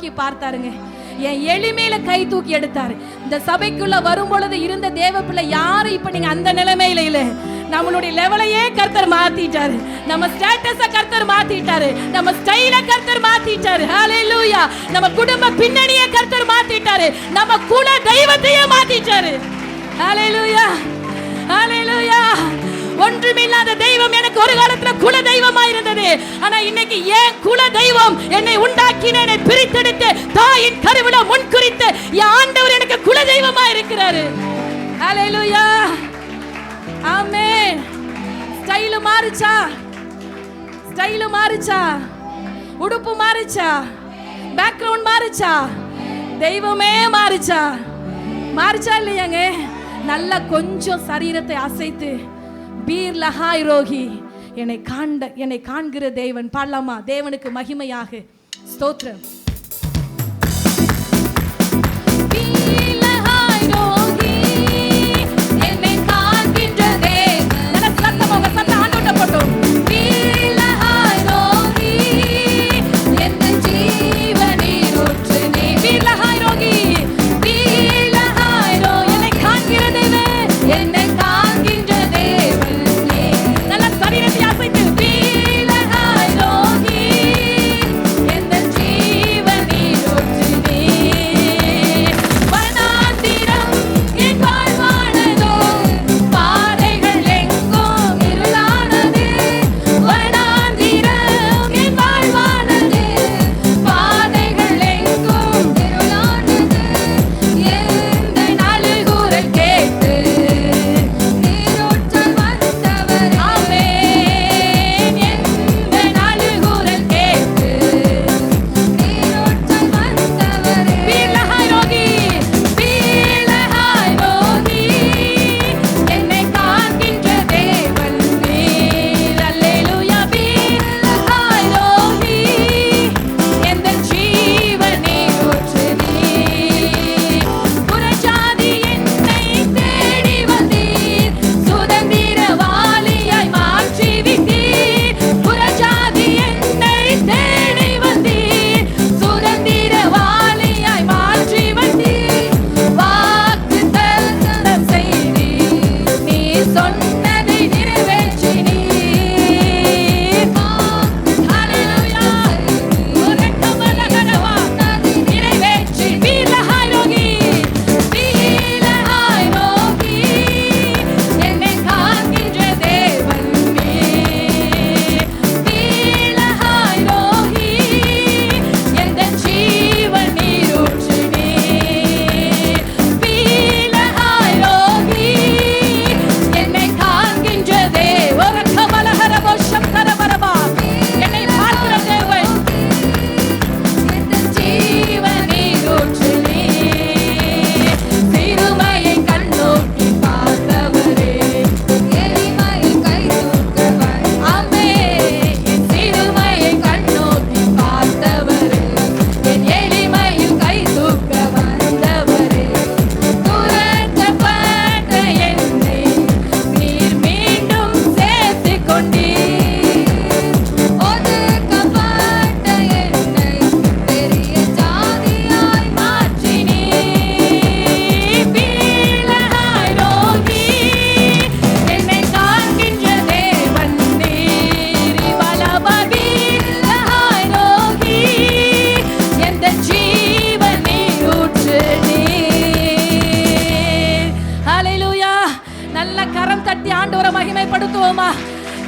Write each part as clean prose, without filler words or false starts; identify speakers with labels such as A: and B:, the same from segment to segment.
A: நோக்கி பார்த்தாருங்க. என் எளிமையில கை தூக்கி எடுத்தாரு. இந்த சபைக்குள்ள வரும் பொழுது இருந்த தேவ பிள்ளை யாரு இப்ப நீங்க அந்த நிலைமையில இல்ல. நம்மளுடைய லெவலையே கர்த்தர் மாத்திட்டாரு. நம்ம ஸ்டேட்டஸ கர்த்தர் மாத்திட்டாரு. நம்ம ஸ்டைல கர்த்தர் மாத்திட்டாரு. ஹalleluya. நம்ம குடும்ப பின்னணியை கர்த்தர் மாத்திட்டாரு. நம்ம குல தெய்வத்தையே மாத்திட்டாரு. ஹalleluya. ஹalleluya. ஒன்றுமில்லாத தெய்வம் எனக்கு ஒரு காலத்துல குல தெய்வமா இருந்தது. ஆனா இன்னைக்கு ஏன் குல தெய்வம் என்னை உண்டாக்கின, என்னை பிரித்தெடுத்து தாயின் கருவில முன்குறித்து என் ஆண்டவர் எனக்கு குல தெய்வமா இருக்கிறாரு. ஹalleluya. ஆமென். ஸ்டைல் மாறுச்சா? ஸ்டைல் மாறுச்சா? உடுப்பு மாறுச்சா? பேக்ரவுண்ட் மாறுச்சா? தெய்வமே மாறுச்சா? மாறுச்சா இல்லையாங்க? நல்லா கொஞ்சம் சரீரத்தை அசைத்து பீர் லஹாய் ரோகி என்னை காண்கிற தேவன். பாடலாமா? தேவனுக்கு மகிமையாக ஸ்தோத்திரம்.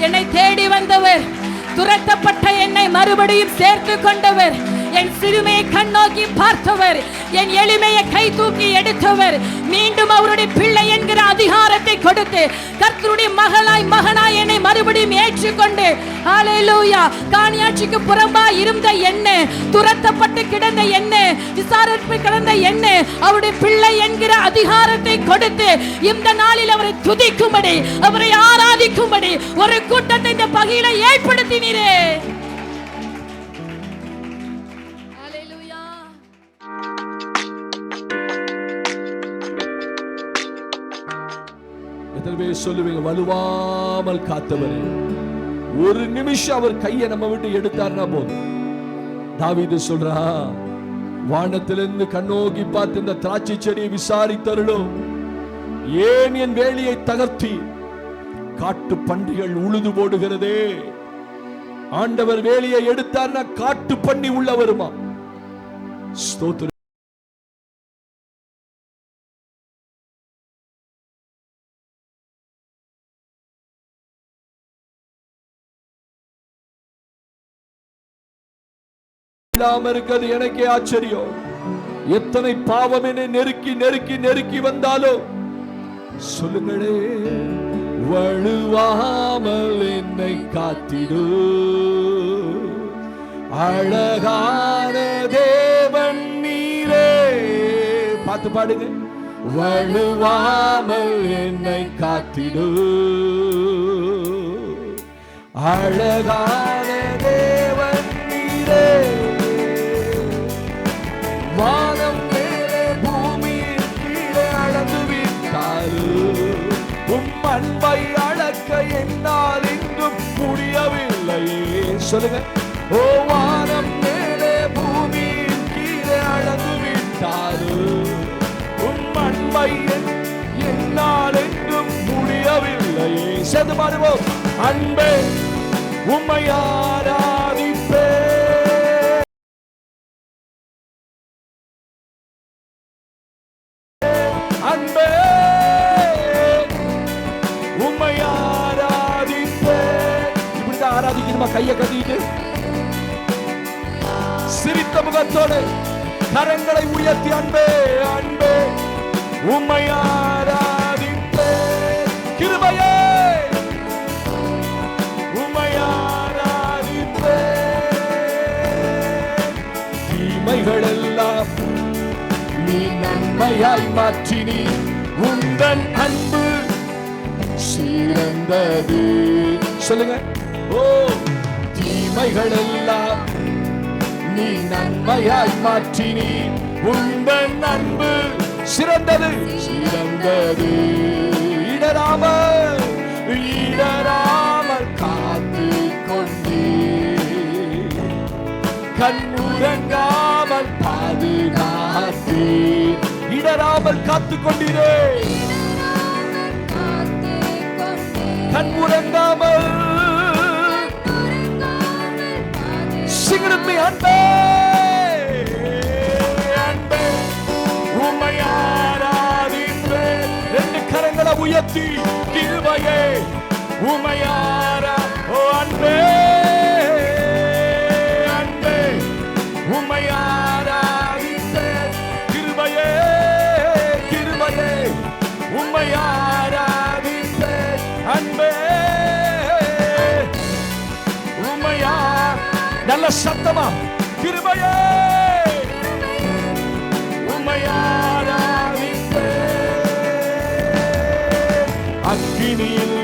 A: என்னை தேடி வந்தவர், துரத்தப்பட்ட என்னை மறுபடியும் சேர்த்து கொண்டவர், என் சிறுமையை கண்ணோக்கி பார்த்தவர், என் எளிமையை கை தூக்கி எடுத்தவர், மீண்டும் அவருடைய பிள்ளை என்கிற அதிகாரத்தை கொடுத்து கர்த்தருடைய மகனாய் என்னை மறுபடியும் ஏற்றுக்கொண்டு, ஹல்லேலூயா, காணியாட்சிக்கு புறம்பாய் இருந்த என்ன, துரத்தப்பட்டு கிடந்த என்ன, விசாரிப்பு கிடந்த என்ன, அவருடைய பிள்ளை என்கிற அதிகாரத்தை கொடுத்து இந்த நாளில் அவரை துதிக்கும்படி, அவரை ஆராதிக்கும்படி ஒரு கூட்டத்தை இந்த பகையில ஏற்படுத்தினீரே.
B: சொல்லுவீங்க, வலுவாமல் காத்தவரே. ஒரு நிமிஷம் அவர் கையை நம்ம விட்டு எடுத்தார்னா போதும். தாவீது சொல்றான், வானத்திலிருந்து கண்ணோக்கி பார்த்து இந்த திராட்சை செடியை விசாரித்தருளும். ஏன் என் வேலியை தகர்த்தி? காட்டு பன்றிகள் உழுது போடுகிறதே. ஆண்டவர் வேலியை எடுத்தார்னா காட்டு பண்ணி உள்ள வருமா? ஸ்தோத்திரம். இருக்கிறது எனக்கே ஆச்சரியம். எத்தனை பாவம் என்னை நெருக்கி நெருக்கி நெருக்கி வந்தாலும் சொல்லுங்களே, வழுவாமல் என்னை காத்திடு. அழகான தேவன் நீரே. பார்த்து பாடுங்க. வழுவாமல் என்னை காத்திடு. அழகான தேவன் நீரே. வானம் மேலே பூமியின் கீழே அளந்து விட்டாரு. அன்பை அளக்க என்னால் இன்றும் முடியவில்லையே. சொல்லுங்க. ஓ, வானம் மேலே பூமியின் கீழே அளந்து விட்டாரு. அன்பை என்னால் இன்றும் முடியவில்லையே. சேர்ந்து பாடுவோம். அன்பே உம்மை ஆராதிப்பே. அன்பே உம்மை ஆராதிப்பே. இப்படிதான் ஆராதிக்கணுமா? கையை கட்டிட்டு சிரித்த முகத்தோடு கரங்களை உயர்த்தி அன்பே அன்பே உம்மை ஆராதிப்பே. கிருபையே உம்மை ஆராதிப்பே. தீமைகள் எல்லாம் நீ நன்மையாய் மாற்றினி. உந்தன் அன்பு சிறந்தது. சொல்லுங்க. ஓ, தீமைகள் எல்லாம் நீ நன்மையாய் மாற்றினி. உந்தன் அன்பு சிறந்தது சிறந்தது. இடராமல் இடராமல் காத்து கொண்டே, கண்ணுறங்காமல் பாதுகாத்தே. இடராமல் காத்து கொண்டீரே. கண்ணுறங்காமல் சிங்கமே. அன்பே அன்பே உம்மை ஆராதிப்பே. ரெண்டு கரங்களை உயர்த்தி கிருபையே உம்மை ஆரா. ஓ அன்பே அன்பே உம்மை ஆராதிப்பே. கிருபையே கிருபையே உம்மை ஆராதிப்பே. அன்பே உம்மையா. நல்ல சத்தமா. கிருபையே உம்மை ஆராதிப்பே. அக்கினியில்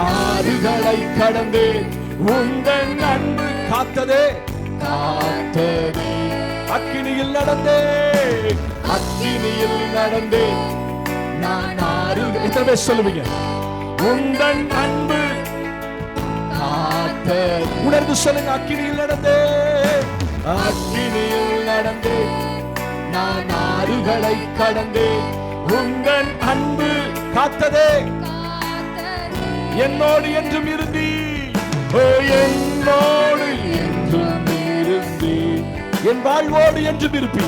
B: ஆறுகளை கடந்து உங்கள் அன்பு காத்ததே காத்ததே. அக்கினியில் நடந்தே அக்கினியில் நடந்தே நான் ஆறுகள். எத்தனை பேர் சொல்லுவீங்க? உங்கள் அன்பு காத்த. உணர்ந்து சொல்லுங்க. அக்கினியில் நடந்தே அக்கினியில் நடந்தே நான் ஆறுகளை கடந்தே. உங்கள் அன்பு காத்ததே. என்னோடு என்றும் இருந்தீ. என்னோடு என்றும் இருந்தீ. என் வாழ்வோடு என்றும் இருப்பீ.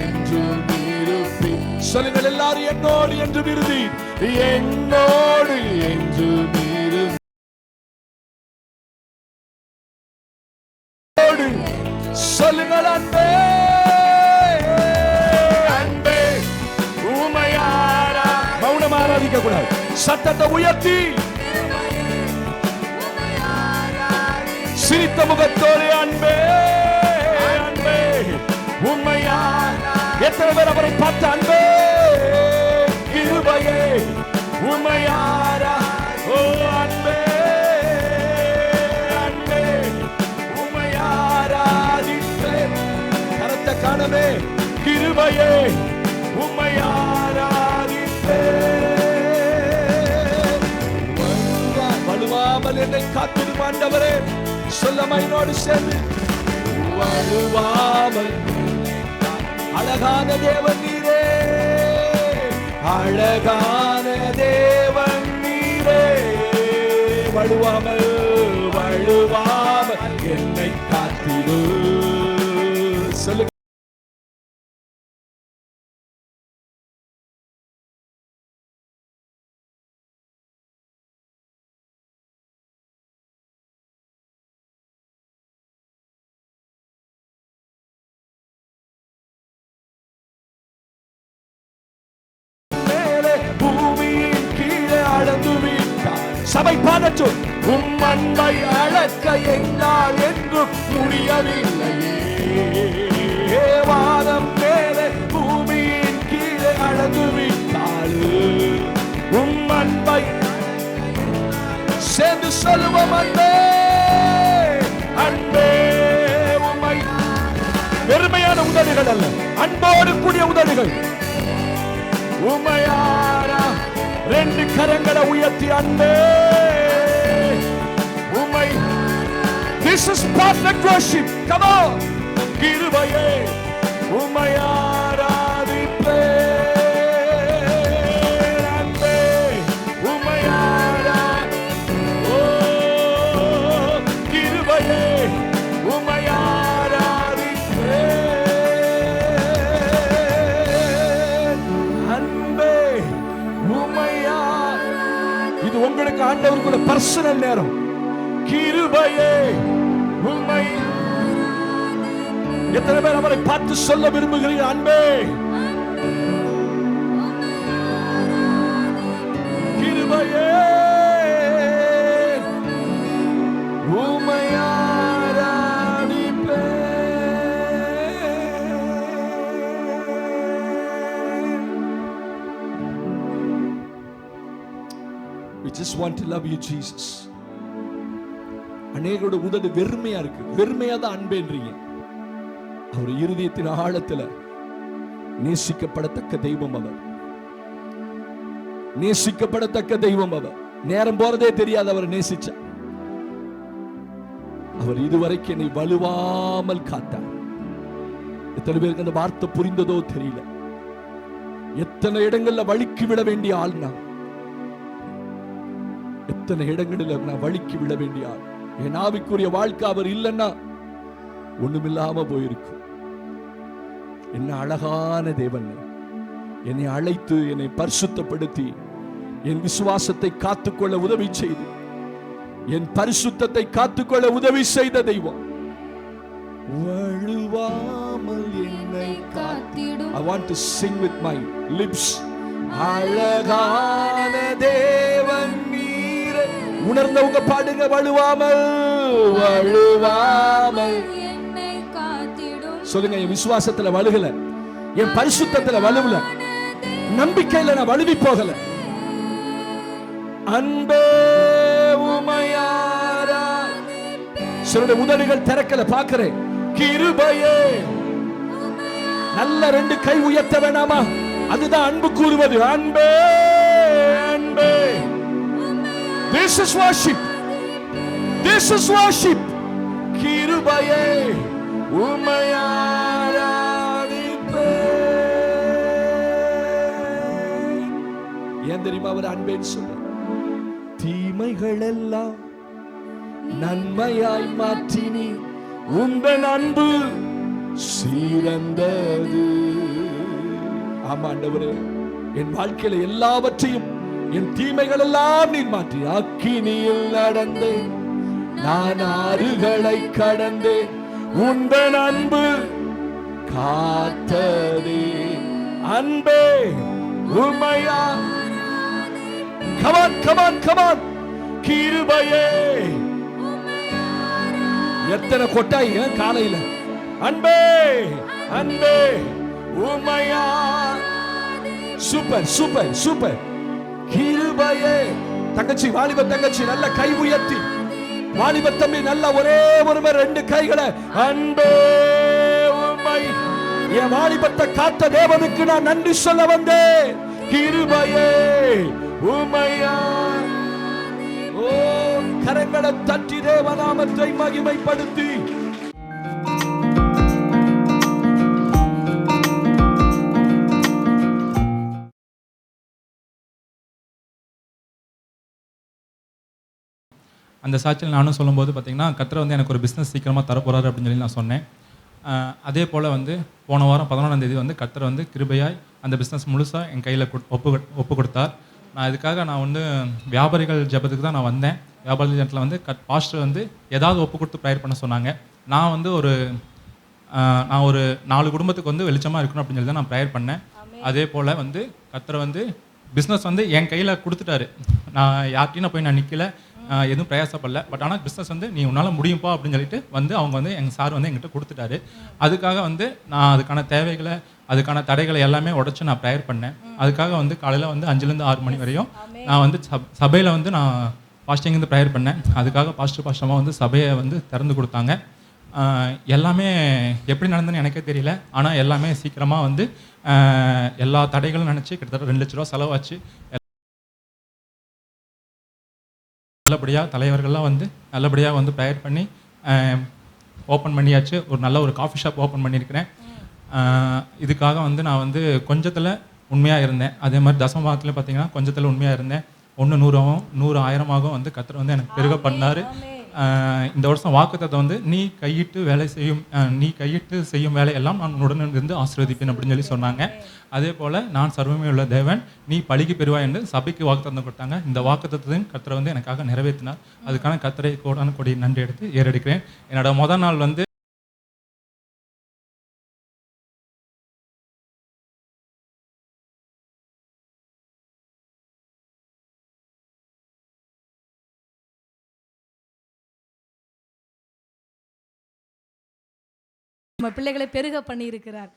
B: என்றும் இருப்பீ. சொல்லுங்கள் எல்லாரும். என்னோடு என்றும் இருந்தீ. என்னோடு என்றும் இருந்தீ. சொல்லுங்கள். அன்பே அன்பே உம்மை ஆரா. மௌனம் ஆராதிக்க கூடாது. சத்தத்தை உயர்த்தி சிரித்த முகத்தோடு அன்பே அன்பே உம்மை ஆரா. எத்தனை பேர் அவரை பார்த்த அன்பே கிருபையே உம்மை ஆரா. ஓ அன்பே அன்பே உம்மை ஆராதிப்பே. கரத்தை காணமே. கிருபையே உம்மை ஆராதிப்பே. வலுவாமல் என்னை காத்திடும் ஆண்டவரே. சொல்லமா என்னோடு சேர்ந்து வழுவாமல் அழகான தேவன் நீரே, அழகான தேவன் நீரே, வழுவாமல் என்னை காத்திடு. சொல்லுங்க. பூமியின் கீழே அளந்து விட்டார். சபை பாடட்டும். உம் அன்பை அளக்க என்னால் என்றும் முடியவில்லையே. வானம் மேலே பூமியின் கீழே அளந்து விட்டாள். உம் அன்பை சேர்ந்து சொல்லுவோம். அன்பே அன்பே உம்மை. பெருமையான உதடுகள் அல்ல, அன்போடு கூடிய உதடுகள். உமையாரா ரெண்டு கரங்களை உயர்த்தி அன்பே உமை. This is perfect worship. Come on. கிருபையே உமையாராதிப்பே. அன்பே உமையாரா. ஓ கிருபையே உமையாராதிப்பே. இது உங்களுக்கு ஆண்டவருக்குள்ள பர்சனல் நேரம். கிருபையே உம்மை. எத்தனை பேர் அவரை பார்த்து சொல்ல விரும்புகிறீர்கள்? அன்பே கிருபையே உம்மையாராதிப்பே. We just want to love you, Jesus. அநேகரோட உதடு வெறுமையா இருக்கு. வெறுமையா தான் அன்பேன்றீங்க. அவர் இருதயத்தின் ஆழத்துல நேசிக்கப்படத்தக்க தெய்வம் அவர். நேசிக்கப்படத்தக்க தெய்வம் அவர். நேரம் போறதே தெரியாது அவர் நேசிச்சா. அவர் இதுவரைக்கும் என்னை வலுவாமல் காத்தார். எத்தனை பேருக்கு அந்த வார்த்தை புரிந்ததோ தெரியல. எத்தனை இடங்கள்ல வழுக்கி விட வேண்டிய ஆள் நான். எத்தனை இடங்களில் நான் வழுக்கி விட வேண்டிய ஆள். என் ஆவிக்குரிய வாழ்க்கை அவர் இல்லைன்னா ஒண்ணுமில்லாம போயிருக்கும். என்ன அழகான தேவன். என்னை அழைத்து என்னை பரிசுத்தப்படுத்தி என் விசுவாசத்தை காத்துக்கொள்ள உதவி செய்து என் பரிசுத்தத்தை காத்துக்கொள்ள உதவி செய்த தெய்வம். வழுவாமல் என்னை காத்திடும். I want to sing with my lips. அழகான தேவன் நீரே. உணர்ந்தவங்க பாடுங்க. வழுவாமல் என்னை காத்திடும். சொல்லுங்க. என் விசுவாசத்துல வழுகல, என் பரிசுத்தத்துல வலுவல, நம்பிக்கையில நான் வழுவி போகல. அன்பே உமையாரா. சிலருடைய உதடுகள் திறக்கல பார்க்கிறேன். கிருபையே. நல்ல ரெண்டு கை உயர்த்த வேணாமா? அதுதான் அன்பு கூறுவது. அன்பே அன்பே. This is worship. This is worship. கிருபையே உமையாராதிப்பே. ஏன் தெரியுமா அவர் அன்பேன்னு சொல்ற? தீமைகள் எல்லாம் நன்மையாய் மாற்றினி. உந்தன் அன்பு சிறந்தது. ஆமா ஆண்டவரே, என் வாழ்க்கையில எல்லாவற்றையும், என் தீமைகள் எல்லாம் நீர் மாற்றி. அக்கினியில் நடந்தேன், நான் ஆறுகளை கடந்தேன், உந்தன் அன்பு காத்ததே. அன்பே உமையா. Come on, come on, come on. கிருபையே. எத்தனை கொட்டாய் காலையில. அன்பே அன்பே உமையா. Super super super. கிருபையே. தங்கச்சி, வாலிப தங்கச்சி, நல்ல கை உயர்த்தி. வாலிப தம்பி, நல்ல ஒரே ஒருவர் ரெண்டு கைகளை. அன்பே உமை. என் வாலிபத்தை காத்த தேவனுக்கு நான் நன்றி சொல்ல வந்தேன். கிருபையே உமையா. ஓ, கரங்களை தட்டி தேவநாமத்தை மகிமைப்படுத்தி
C: அந்த சாட்சியில் நானும் சொல்லும்போது பார்த்தீங்கன்னா, கர்த்தர் வந்து எனக்கு ஒரு பிஸ்னஸ் சீக்கிரமாக தரப்போகிறாரு அப்படின்னு சொல்லி நான் சொன்னேன். அதே போல் வந்து போன வாரம் 11ஆம் தேதி வந்து கர்த்தர் வந்து கிருபையாய் அந்த பிஸ்னஸ் முழுசாக என் கையில் ஒப்பு கொடுத்தார். நான் இதுக்காக நான் வந்து வியாபாரிகள் ஜெபத்துக்கு தான் நான் வந்தேன். வியாபாரி ஜெபத்தில் வந்து பாஸ்டர் வந்து ஏதாவது ஒப்பு கொடுத்து ப்ரேயர் பண்ண சொன்னாங்க. நான் வந்து ஒரு 4 குடும்பத்துக்கு வந்து வெளிச்சமாக இருக்கணும் அப்படின்னு சொல்லி தான் நான் ப்ரேயர் பண்ணேன். அதே போல் வந்து கர்த்தர் வந்து பிஸ்னஸ் வந்து என் கையில் கொடுத்துட்டாரு. நான் யார்கிட்டையும் போய் நான் நிற்கல, எதுவும் பிரயாசப்படல. பட் ஆனால் பிஸ்னஸ் வந்து நீ உன்னால் முடியும்ப்பா அப்படின்னு சொல்லிட்டு வந்து அவங்க வந்து எங்கள் சார் வந்து எங்கிட்ட கொடுத்துட்டாரு. அதுக்காக வந்து நான் அதுக்கான தேவைகளை, அதுக்கான தடைகளை எல்லாமே உடச்சி நான் ப்ரேயர் பண்ணேன். அதுக்காக வந்து காலையில் வந்து 5லேருந்து 6 மணி வரையும் நான் வந்து சபையில் வந்து நான் பாஸ்டிங் வந்து ப்ரேயர் பண்ணேன். அதுக்காக பாஸ்டமாக வந்து சபையை வந்து திறந்து கொடுத்தாங்க. எல்லாமே எப்படி நடந்ததுன்னு எனக்கே தெரியல. ஆனால் எல்லாமே சீக்கிரமாக வந்து எல்லா தடைகளும் நினச்சி கிட்டத்தட்ட 2 லட்ச ரூபா செலவாச்சு. நல்லபடியாக தலைவர்கள்லாம் வந்து நல்லபடியாக வந்து ப்ரேயர் பண்ணி ஓப்பன் பண்ணியாச்சு. ஒரு நல்ல ஒரு காஃபி ஷாப் ஓப்பன் பண்ணியிருக்கிறேன். இதுக்காக வந்து நான் வந்து கொஞ்சத்தில் உண்மையாக இருந்தேன். அதே மாதிரி தசமபாகத்தில் பார்த்தீங்கன்னா கொஞ்சத்தில் உண்மையாக இருந்தேன். 1 100ஆகும் 100 1000ஆகும் வந்து கர்த்தர் வந்து எனக்கு பெருக பண்ணார். இந்த வருஷம் வாக்குத்தத்தம் வந்து நீ கையிட்டு செய்யும் வேலையெல்லாம் நான் உன்னுடன் இருந்து ஆசீர்வதிப்பேன் அப்படின்னு சொல்லி சொன்னாங்க. அதே போல் நான் சர்வமே உள்ள தேவன், நீ பலிக்கு பெறுவாய் என்று சபைக்கு வாக்குத்தத்தம் கொடுத்தாங்க. இந்த வாக்குத்தத்தையும் கர்த்தர் வந்து எனக்காக நிறைவேற்றினார். அதுக்கான கர்த்தரை கோடான கொடி நன்றி எடுத்து ஏறெடுக்கிறேன். என்னோட முதல் நாள் வந்து
A: நம்ம பிள்ளைகளை பெருக பண்ணி இருக்கிறார்.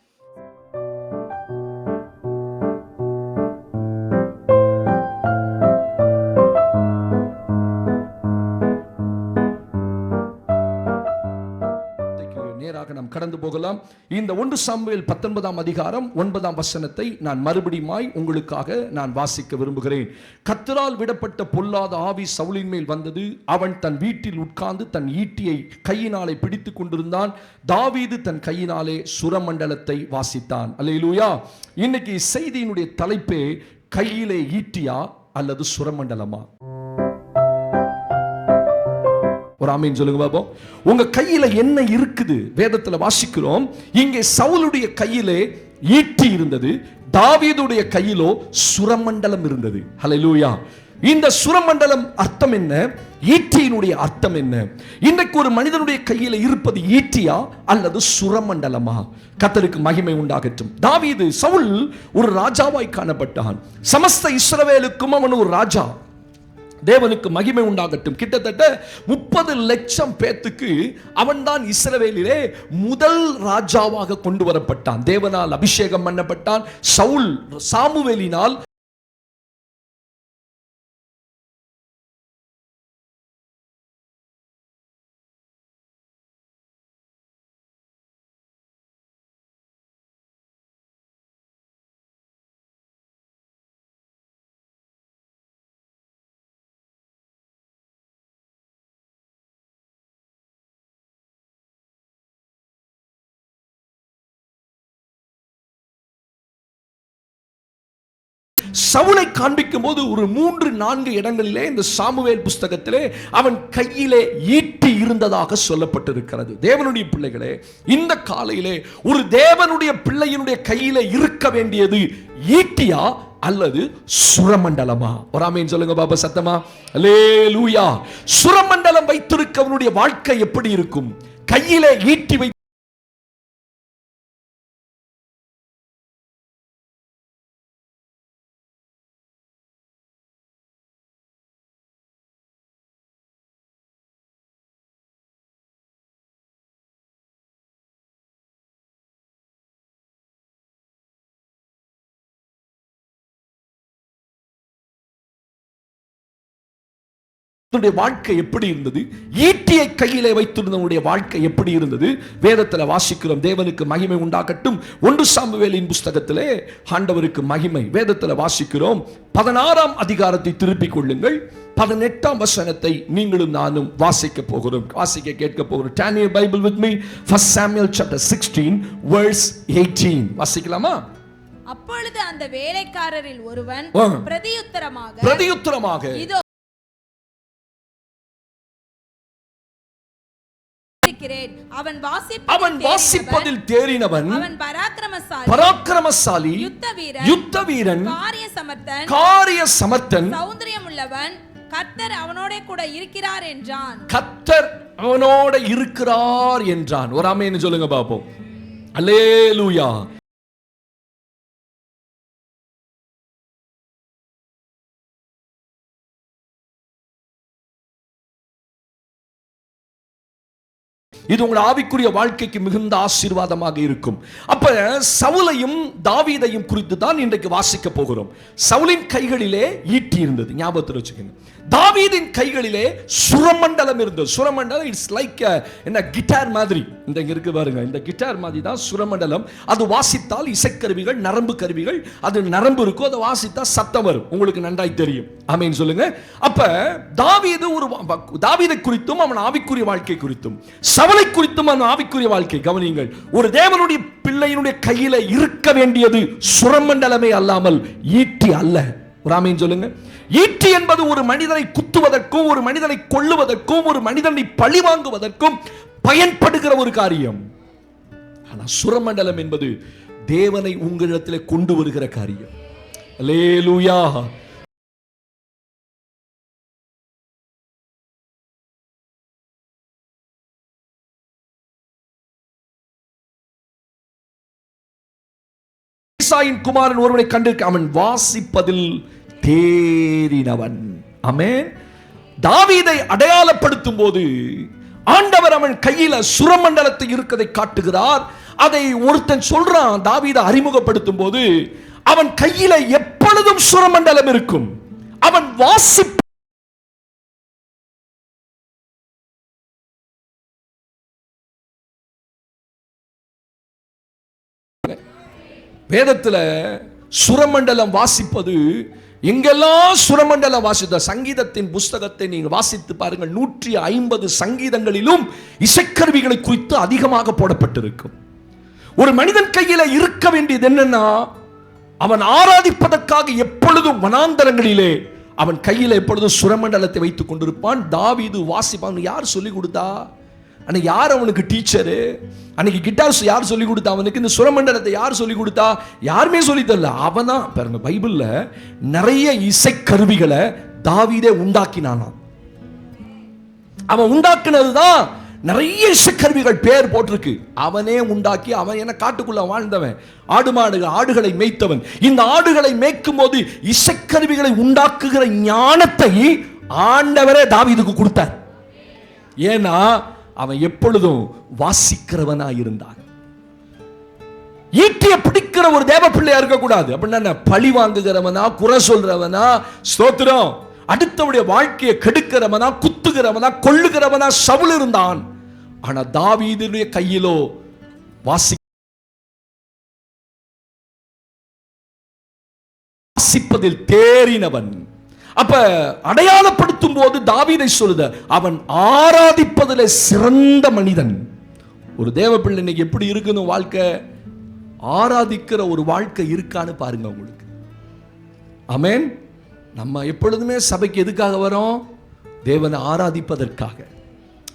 B: நேராக நாம் கடந்து போகலாம். இந்த 1 சாமுவேல் 19ஆம் அதிகாரம் 9ஆம் வசனத்தை நான் மறுபடியுமாய் உங்களுக்காக நான் வாசிக்க விரும்புகிறேன். கர்த்தரால் விடப்பட்ட பொல்லாத ஆவி சவுலின் மேல் வந்தது. அவன் தன் வீட்டில் உட்கார்ந்து தன் ஈட்டியை கையினாலே பிடித்துக் கொண்டிருந்தான். தாவீது தன் கையினாலே சுரமண்டலத்தை வாசித்தான். அல்லேலூயா. இன்னைக்கு செய்தியினுடைய தலைப்பே கையிலே ஈட்டியா அல்லது சுரமண்டலமா? ஒரு ஆமீன் சொல்லுங்க பாப்போம். உங்க கையில என்ன இருக்குது? வேதத்துல வாசிக்கிறோம், இங்கே சவுலுடைய கையிலே ஈட்டி இருந்தது, தாவீதுடைய கையிலோ சுரமண்டலம் இருந்தது. ஹல்லேலூயா. இந்த சுரமண்டலம் அர்த்தம் என்ன? ஈட்டியினுடைய அர்த்தம் என்ன? இன்றைக்கு ஒரு மனிதனுடைய கையில இருப்பது ஈட்டியா அல்லது சுரமண்டலமா? கர்த்தருக்கு மகிமை உண்டாகட்டும். தாவீது சவுல் ஒரு ராஜாவாய் காணப்பட்டான். சமஸ்த இஸ்ரவேலுக்கும் அவன் ஒரு ராஜா. தேவனுக்கு மகிமை உண்டாகட்டும். கிட்டத்தட்ட 30 லட்சம் பேத்துக்கு அவன்தான் இஸ்ரவேலிலே முதல் ராஜாவாக கொண்டு வரப்பட்டான். தேவனால் அபிஷேகம் பண்ணப்பட்டான். சவுல் சாமுவேலினால் சவுலை காண்பிக்கும் போது ஒரு 3-4 இடங்களிலே இந்த சாமுவேல் புஸ்தகத்திலே அவன் கையிலே ஈட்டி இருந்ததாக சொல்லப்பட்டிருக்கிறது. தேவனுடைய பிள்ளைகளே, இந்த காலையிலே ஒரு தேவனுடைய பிள்ளையினுடைய கையிலே இருக்க வேண்டியது ஈட்டியா அல்லது சுரமண்டலமா? ஒரு ஆமென் சொல்லுங்க பாபா சத்தமா. அல்லேலூயா. சுரமண்டலம் வைத்திருக்கவனுடைய வாழ்க்கை எப்படி இருக்கும்? கையிலே ஈட்டி வை வாழ்க்கை எப்படி இருந்தது? ஈட்டியை கையிலே வைத்திருந்தவனுடைய வாழ்க்கை எப்படி இருந்தது? வேதத்தில் வாசிக்கிறோம். தேவனுக்கு மகிமை உண்டாகட்டும். 1 சாமுவேலின் புஸ்தகத்திலே ஆண்டவருக்கு மகிமை. வேதத்தில் வாசிக்கிறோம். 16ஆம் அதிகாரத்தை திருப்பிக் கொள்ளுங்கள். 18ஆம் வசனத்தை நீங்களும் நானும் வாசிக்க போகிறோம், வாசிக்க கேட்க போகிறோம். Turn your Bible with me. 1 Samuel chapter 16 verse 18. வாசிக்கலாமா?
A: அப்பொழுது அந்த வேலைக்காரரில் ஒருவன் பிரதியுத்தரமாக
B: இதோ
A: இருக்கிறேன். அவன்
B: வாசிப்பதில் தேறினவன்,
A: அவன்
B: பராக்கிரமசாலி, யுத்த வீரன், காரிய சமர்த்தன்,
A: சௌந்தரியமுள்ளவன், கர்த்தர் அவனோட கூட இருக்கிறார் என்றான்.
B: கர்த்தர் அவனோட இருக்கிறார் என்றான். ஒரு ஆமென் சொல்லுங்க பாப்போம். அல்லேலூயா. இது உங்கள் ஆவிக்குரிய வாழ்க்கைக்கு மிகுந்த ஆசீர்வாதமாக இருக்கும். அப்ப சவுலையும் தாவீதையும் குறித்து தான் இன்றைக்கு வாசிக்க போகிறோம். சவுலின் கைகளிலே ஈட்டி இருந்தது, ஞாபகத்தில் வச்சுக்கோங்க. தாவீதின் கைகளிலே சுரமண்டலம் இருந்தது. சுரமண்டலம் இட்ஸ் லைக் என்ன கிட்டார் மாதிரி. இந்த இருக்கு பாருங்க, இந்த கிட்டார் மாதிரி தான் சுரமண்டலம். அது வாசித்தால் இசைக்கருவிகள், நரம்பு கருவிகள், அது நரம்பு இருக்கும், அதை வாசித்தா சத்தம் வரும். உங்களுக்கு நன்றாய் தெரியும். ஆமென் சொல்லுங்க. அப்ப தாவீதை குறித்தும் அவன் ஆவிக்குரிய வாழ்க்கை குறித்தும், சவுலை குறித்தும் அவன் ஆவிக்குரிய வாழ்க்கை கவனியுங்கள். ஒரு தேவனுடைய பிள்ளையினுடைய கையில இருக்க வேண்டியது சுரமண்டலமே அல்லாமல் ஈட்டி அல்ல. ஒரு ஆமென் சொல்லுங்க. ஈட்டி என்பது ஒரு மனிதனை குத்துவதற்கும், ஒரு மனிதனை கொல்லுவதற்கும், ஒரு மனிதனை பழி வாங்குவதற்கும் பயன்படுகிற ஒரு காரியம். ஆனால் சுரமண்டலம் என்பது தேவனை உங்களிடத்தில் கொண்டு வருகிற காரியம். அல்லேலூயா. ஈசாயின் குமாரன் ஒருவனை கண்டிருக்க, அவன் வாசிப்பதில் தேறினவன். ஆமென். தாவீதை அடையாளப்படுத்தும் போது ஆண்டவர் அவன் கையில சுரமண்டலத்தை இருக்கதை காட்டுகிறார். அதை ஒருத்தன் சொல்றான். தாவீதை அறிமுகப்படுத்தும் போது அவன் கையில எப்பொழுதும் சுரமண்டலம் இருக்கும். அவன் வாசிப்பு வேதத்துல சுரமண்டலம் வாசிப்பது, எங்கெல்லாம் சுரமண்டலம் வாசித்த சங்கீதத்தின் புஸ்தகத்தை நீங்க வாசித்து பாருங்கள். 150 சங்கீதங்களிலும் இசைக்கருவிகளை குறித்து அதிகமாக போடப்பட்டிருக்கும். ஒரு மனிதன் கையில இருக்க வேண்டியது என்னன்னா, அவன் ஆராதிப்பதற்காக எப்பொழுதும் வனாந்தரங்களிலே அவன் கையில எப்பொழுதும் சுரமண்டலத்தை வைத்துக் கொண்டிருப்பான். தாவீது வாசிப்பான். யார் சொல்லி கொடுத்தா? அன்னைக்கு யார் அவனுக்கு டீச்சரு? அன்னைக்கு கிட்டார் யார் சொல்லி கொடுத்தா அவனுக்கு? இந்த சுரமண்டலத்தை யார் சொல்லி கொடுத்தா? யாருமே சொல்லி தரல. அவதான் பாருங்க, பைபிள்ல நிறைய இசைக்கருவிகளை தாவீதே உண்டாக்கினானாம். அவன் உண்டாக்குனதுதான் நிறைய இசைக்கருவிகள் பேர் போட்டிருக்கு. அவனே உண்டாக்கி, அவன் என்ன காட்டுக்குள்ள வாழ்ந்தவன், ஆடுகளை மேய்த்தவன். இந்த ஆடுகளை மேய்க்கும் போது இசைக்கருவிகளை உண்டாக்குகிற ஞானத்தை ஆண்டவரே தாவீதுக்கு கொடுத்தார். ஏன்னா அவன் எப்பொழுதும் வாசிக்கிறவனா இருந்தான். ஈட்டிய பிடிக்கிற ஒரு தேவ பிள்ளையா இருக்கக்கூடாது. அப்படின்னா பழி வாங்குகிறவனா, குறை சொல்றவனா, ஸ்தோத்திரம், அடுத்தவருடைய வாழ்க்கையை கெடுக்கிறவனா, குத்துகிறவனா, கொல்லுகிறவனா சவுல் இருந்தான். ஆனா தாவீதுடைய கையிலோ வாசிப்பதில் தேறினவன். அப்ப அடையாளப்படுத்தும் போது தாவீதை சொல்லுத, அவன் ஆராதிப்பதிலே சிறந்த மனிதன். ஒரு தேவ பிள்ளை இன்னைக்கு எப்படி இருக்குன்னு வாழ்க்கை, ஆராதிக்கிற ஒரு வாழ்க்கை இருக்கான்னு பாருங்க உங்களுக்கு. ஆமென். நம்ம எப்பொழுதுமே சபைக்கு எதுக்காக வரோம்? தேவனை ஆராதிப்பதற்காக.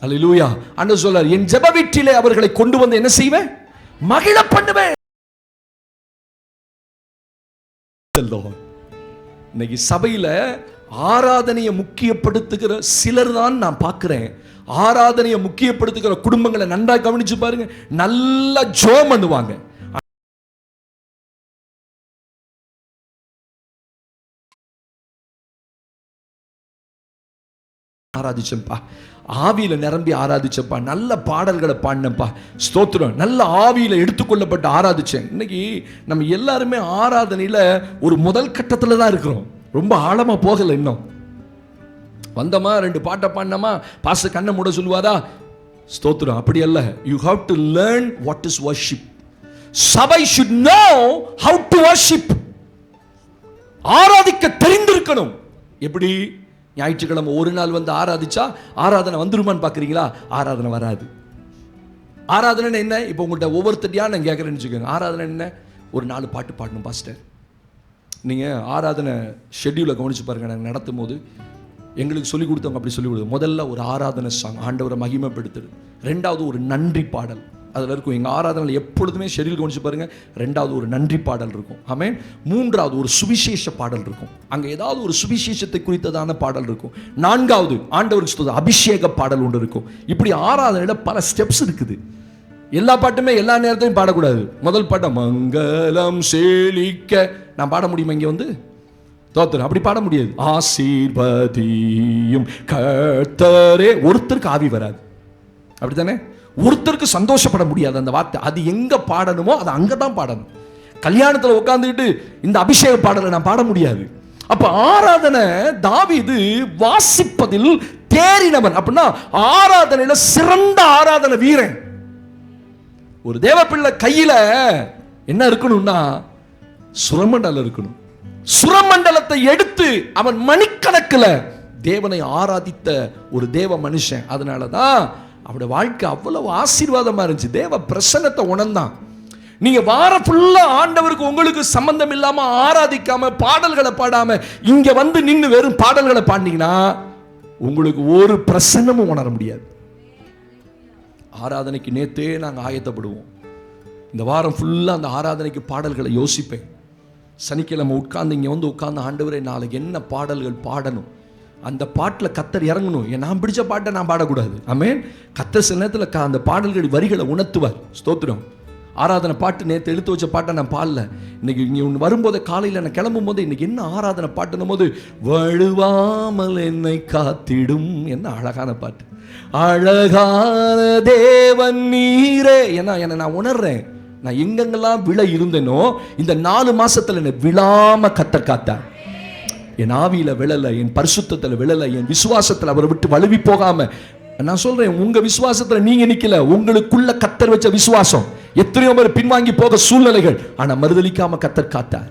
B: அல்லேலூயா. ஆண்டவர் சொல்றார், என் ஜெப வீட்டிலே அவர்களை கொண்டு வந்து என்ன செய்வேன்? மகிழ பண்ணுவேன். இன்னைக்கு சபையில ஆராதனையை முக்கியப்படுத்துகிற சிலர் தான் நான் பார்க்கிறேன். ஆராதனையை முக்கியப்படுத்துகிற குடும்பங்களை நன்றா கவனிச்சு பாருங்க. நல்லா ஜெபம் பண்ணுவாங்க. ஆராதிச்சப்பா, ஆவியில நிரம்பி ஆராதிச்சப்பா, நல்ல பாடல்களை பாடினப்பா, ஸ்தோத்திரம், நல்ல ஆவியில எடுத்துக்கொள்ளப்பட்டு ஆராதிச்சேன். இன்னைக்கு நம்ம எல்லாருமே ஆராதனையில ஒரு முதல் கட்டத்துல தான் இருக்கிறோம். ரொம்ப ஆழமா போகல. இன்னும் வந்தமா, 2 பாட்டை பாடினமா, பாஸ்டர் கண்ணை மூட சொல்லுவாரா? ஸ்தோத்திரம், அப்படி அல்ல. You have to learn what is worship. சபை should know how to worship. ஆராதிக்க தெரிந்திருக்கணும். எப்படி? ஞாயிற்றுக்கிழமை ஒரு நாள் வந்து ஆராதிச்சா ஆராதனை வந்துருமான்னு பார்க்குறீங்களா? ஆராதனை வராது. ஆராதனை என்ன? இப்போ உங்கள்கிட்ட ஒவ்வொருத்தரையா நான் கேட்குறேன்னு வச்சுக்கோங்க. ஆராதனை என்ன? ஒரு 4 பாட்டு பாடணும் பாஸ்டர். நீங்கள் ஆராதனை ஷெட்யூலை கவனிச்சு பாருங்கள். நாங்கள் நடத்தும் போது எங்களுக்கு சொல்லிக் கொடுத்தவங்க அப்படி சொல்லிக் கொடுத்து, முதல்ல ஒரு ஆராதனை சாங், ஆண்டவரை மகிமைப்படுத்துது. ரெண்டாவது ஒரு நன்றி பாடல் அதில் இருக்கும். எங்கள் ஆராதனையில் எப்பொழுதுமே ஷெட்யூல் கவனிச்சு பாருங்கள், ரெண்டாவது ஒரு நன்றி பாடல் இருக்கும். ஆமென். மூன்றாவது ஒரு சுவிசேஷ பாடல் இருக்கும். அங்கே ஏதாவது ஒரு சுவிசேஷத்தை குறித்ததான பாடல் இருக்கும். நான்காவது ஆண்டவருக்கு அபிஷேக பாடல் ஒன்று இருக்கும். இப்படி ஆராதனையில் பல ஸ்டெப்ஸ் இருக்குது. எல்லா பாட்டுமே எல்லா நேரத்தையும் பாடக்கூடாது. முதல் பாட்டை மங்களம் செழிக்க நான் பாட முடியுமா? இங்கே வந்து தோத்திரம் அப்படி பாட முடியாது. ஆசீர்வதியும் கர்த்தரே, ஒருத்தருக்கு ஆவி வராது, அப்படித்தானே? ஒருத்தருக்கு சந்தோஷப்பட முடியாது அந்த வார்த்தை. அது எங்க பாடணுமோ அது அங்கே தான் பாடணும். கல்யாணத்தில் உட்காந்துக்கிட்டு இந்த அபிஷேக பாடலை நான் பாட முடியாது. அப்ப ஆராதனை, தாவீது வாசிப்பதில் தேறினவன். அப்படின்னா ஆராதனையில சிறந்த ஆராதனை வீரன். ஒரு தேவப்பிள்ளை கையில என்ன இருக்கணும்னா சுரமண்டலம் இருக்கணும். சுரமண்டலத்தை எடுத்து அவன் மணிக்கணக்கில் தேவனை ஆராதித்த ஒரு தேவ மனுஷன். அதனாலதான் அவருடைய வாழ்க்கை அவ்வளவு ஆசீர்வாதமா இருந்துச்சு. தேவ பிரசன்னத்தை உணர்ந்தான். நீங்க வாரம் ஃபுல்லா ஆண்டவருக்கு உங்களுக்கு சம்பந்தம் இல்லாம ஆராதிக்காம பாடல்களை பாடாம இங்க வந்து நின்று வெறும் பாடல்களை பாடினீங்கன்னா உங்களுக்கு ஒரு பிரசன்னமும் உணர முடியாது. ஆராதனைக்கு நேத்தே நாங்கள் ஆயத்தப்படுவோம். இந்த வாரம் ஃபுல்லாக அந்த ஆராதனைக்கு பாடல்களை யோசிப்பேன். சனிக்கிழமை உட்கார்ந்து இங்கே வந்து உட்கார்ந்து, ஆண்டவரே நாளைக்கு என்ன பாடல்கள் பாடணும், அந்த பாட்டில் கத்தர் இறங்கணும். நான் பிடிச்ச பாட்டை நான் பாடக்கூடாது. ஆமென். கத்தர் சில நேரத்தில் அந்த பாடல்கள் வரிகளை உணர்த்துவார். ஸ்தோத்திரம். ஆராதனை பாட்டு நேற்று எடுத்து வச்ச பாட்டை நான் பாடல. இன்னைக்கு இங்கே வரும்போது காலையில் நான் கிளம்பும் போது இன்னைக்கு என்ன ஆராதனை பாட்டுன்னும் போது, வழுவாமல் என்னை காத்திடும், என்ன அழகான பாட்டு. அழகான தேவன் நீரே. ஏன்னா என்னை நான் உணர்றேன், நான் எங்கெங்கெல்லாம் விழ இருந்தேனோ இந்த 4 மாசத்துல என்னை விழாம கத்தர் காத்தார். என் ஆவியில விழல, என் பரிசுத்தத்தில் விழல, என் விசுவாசத்தில் அவரை விட்டு வழுவி போகாம. நான் சொல்றேன், உங்க விசுவாசத்துல நீங்க நிக்கல, உங்களுக்குள்ள கத்தர் வச்ச விசுவாசம். எத்தனையோ பேர் பின்வாங்கி போக சூழ்நிலைகள், ஆனா மறுதலிக்காம கத்தர் காத்தார்.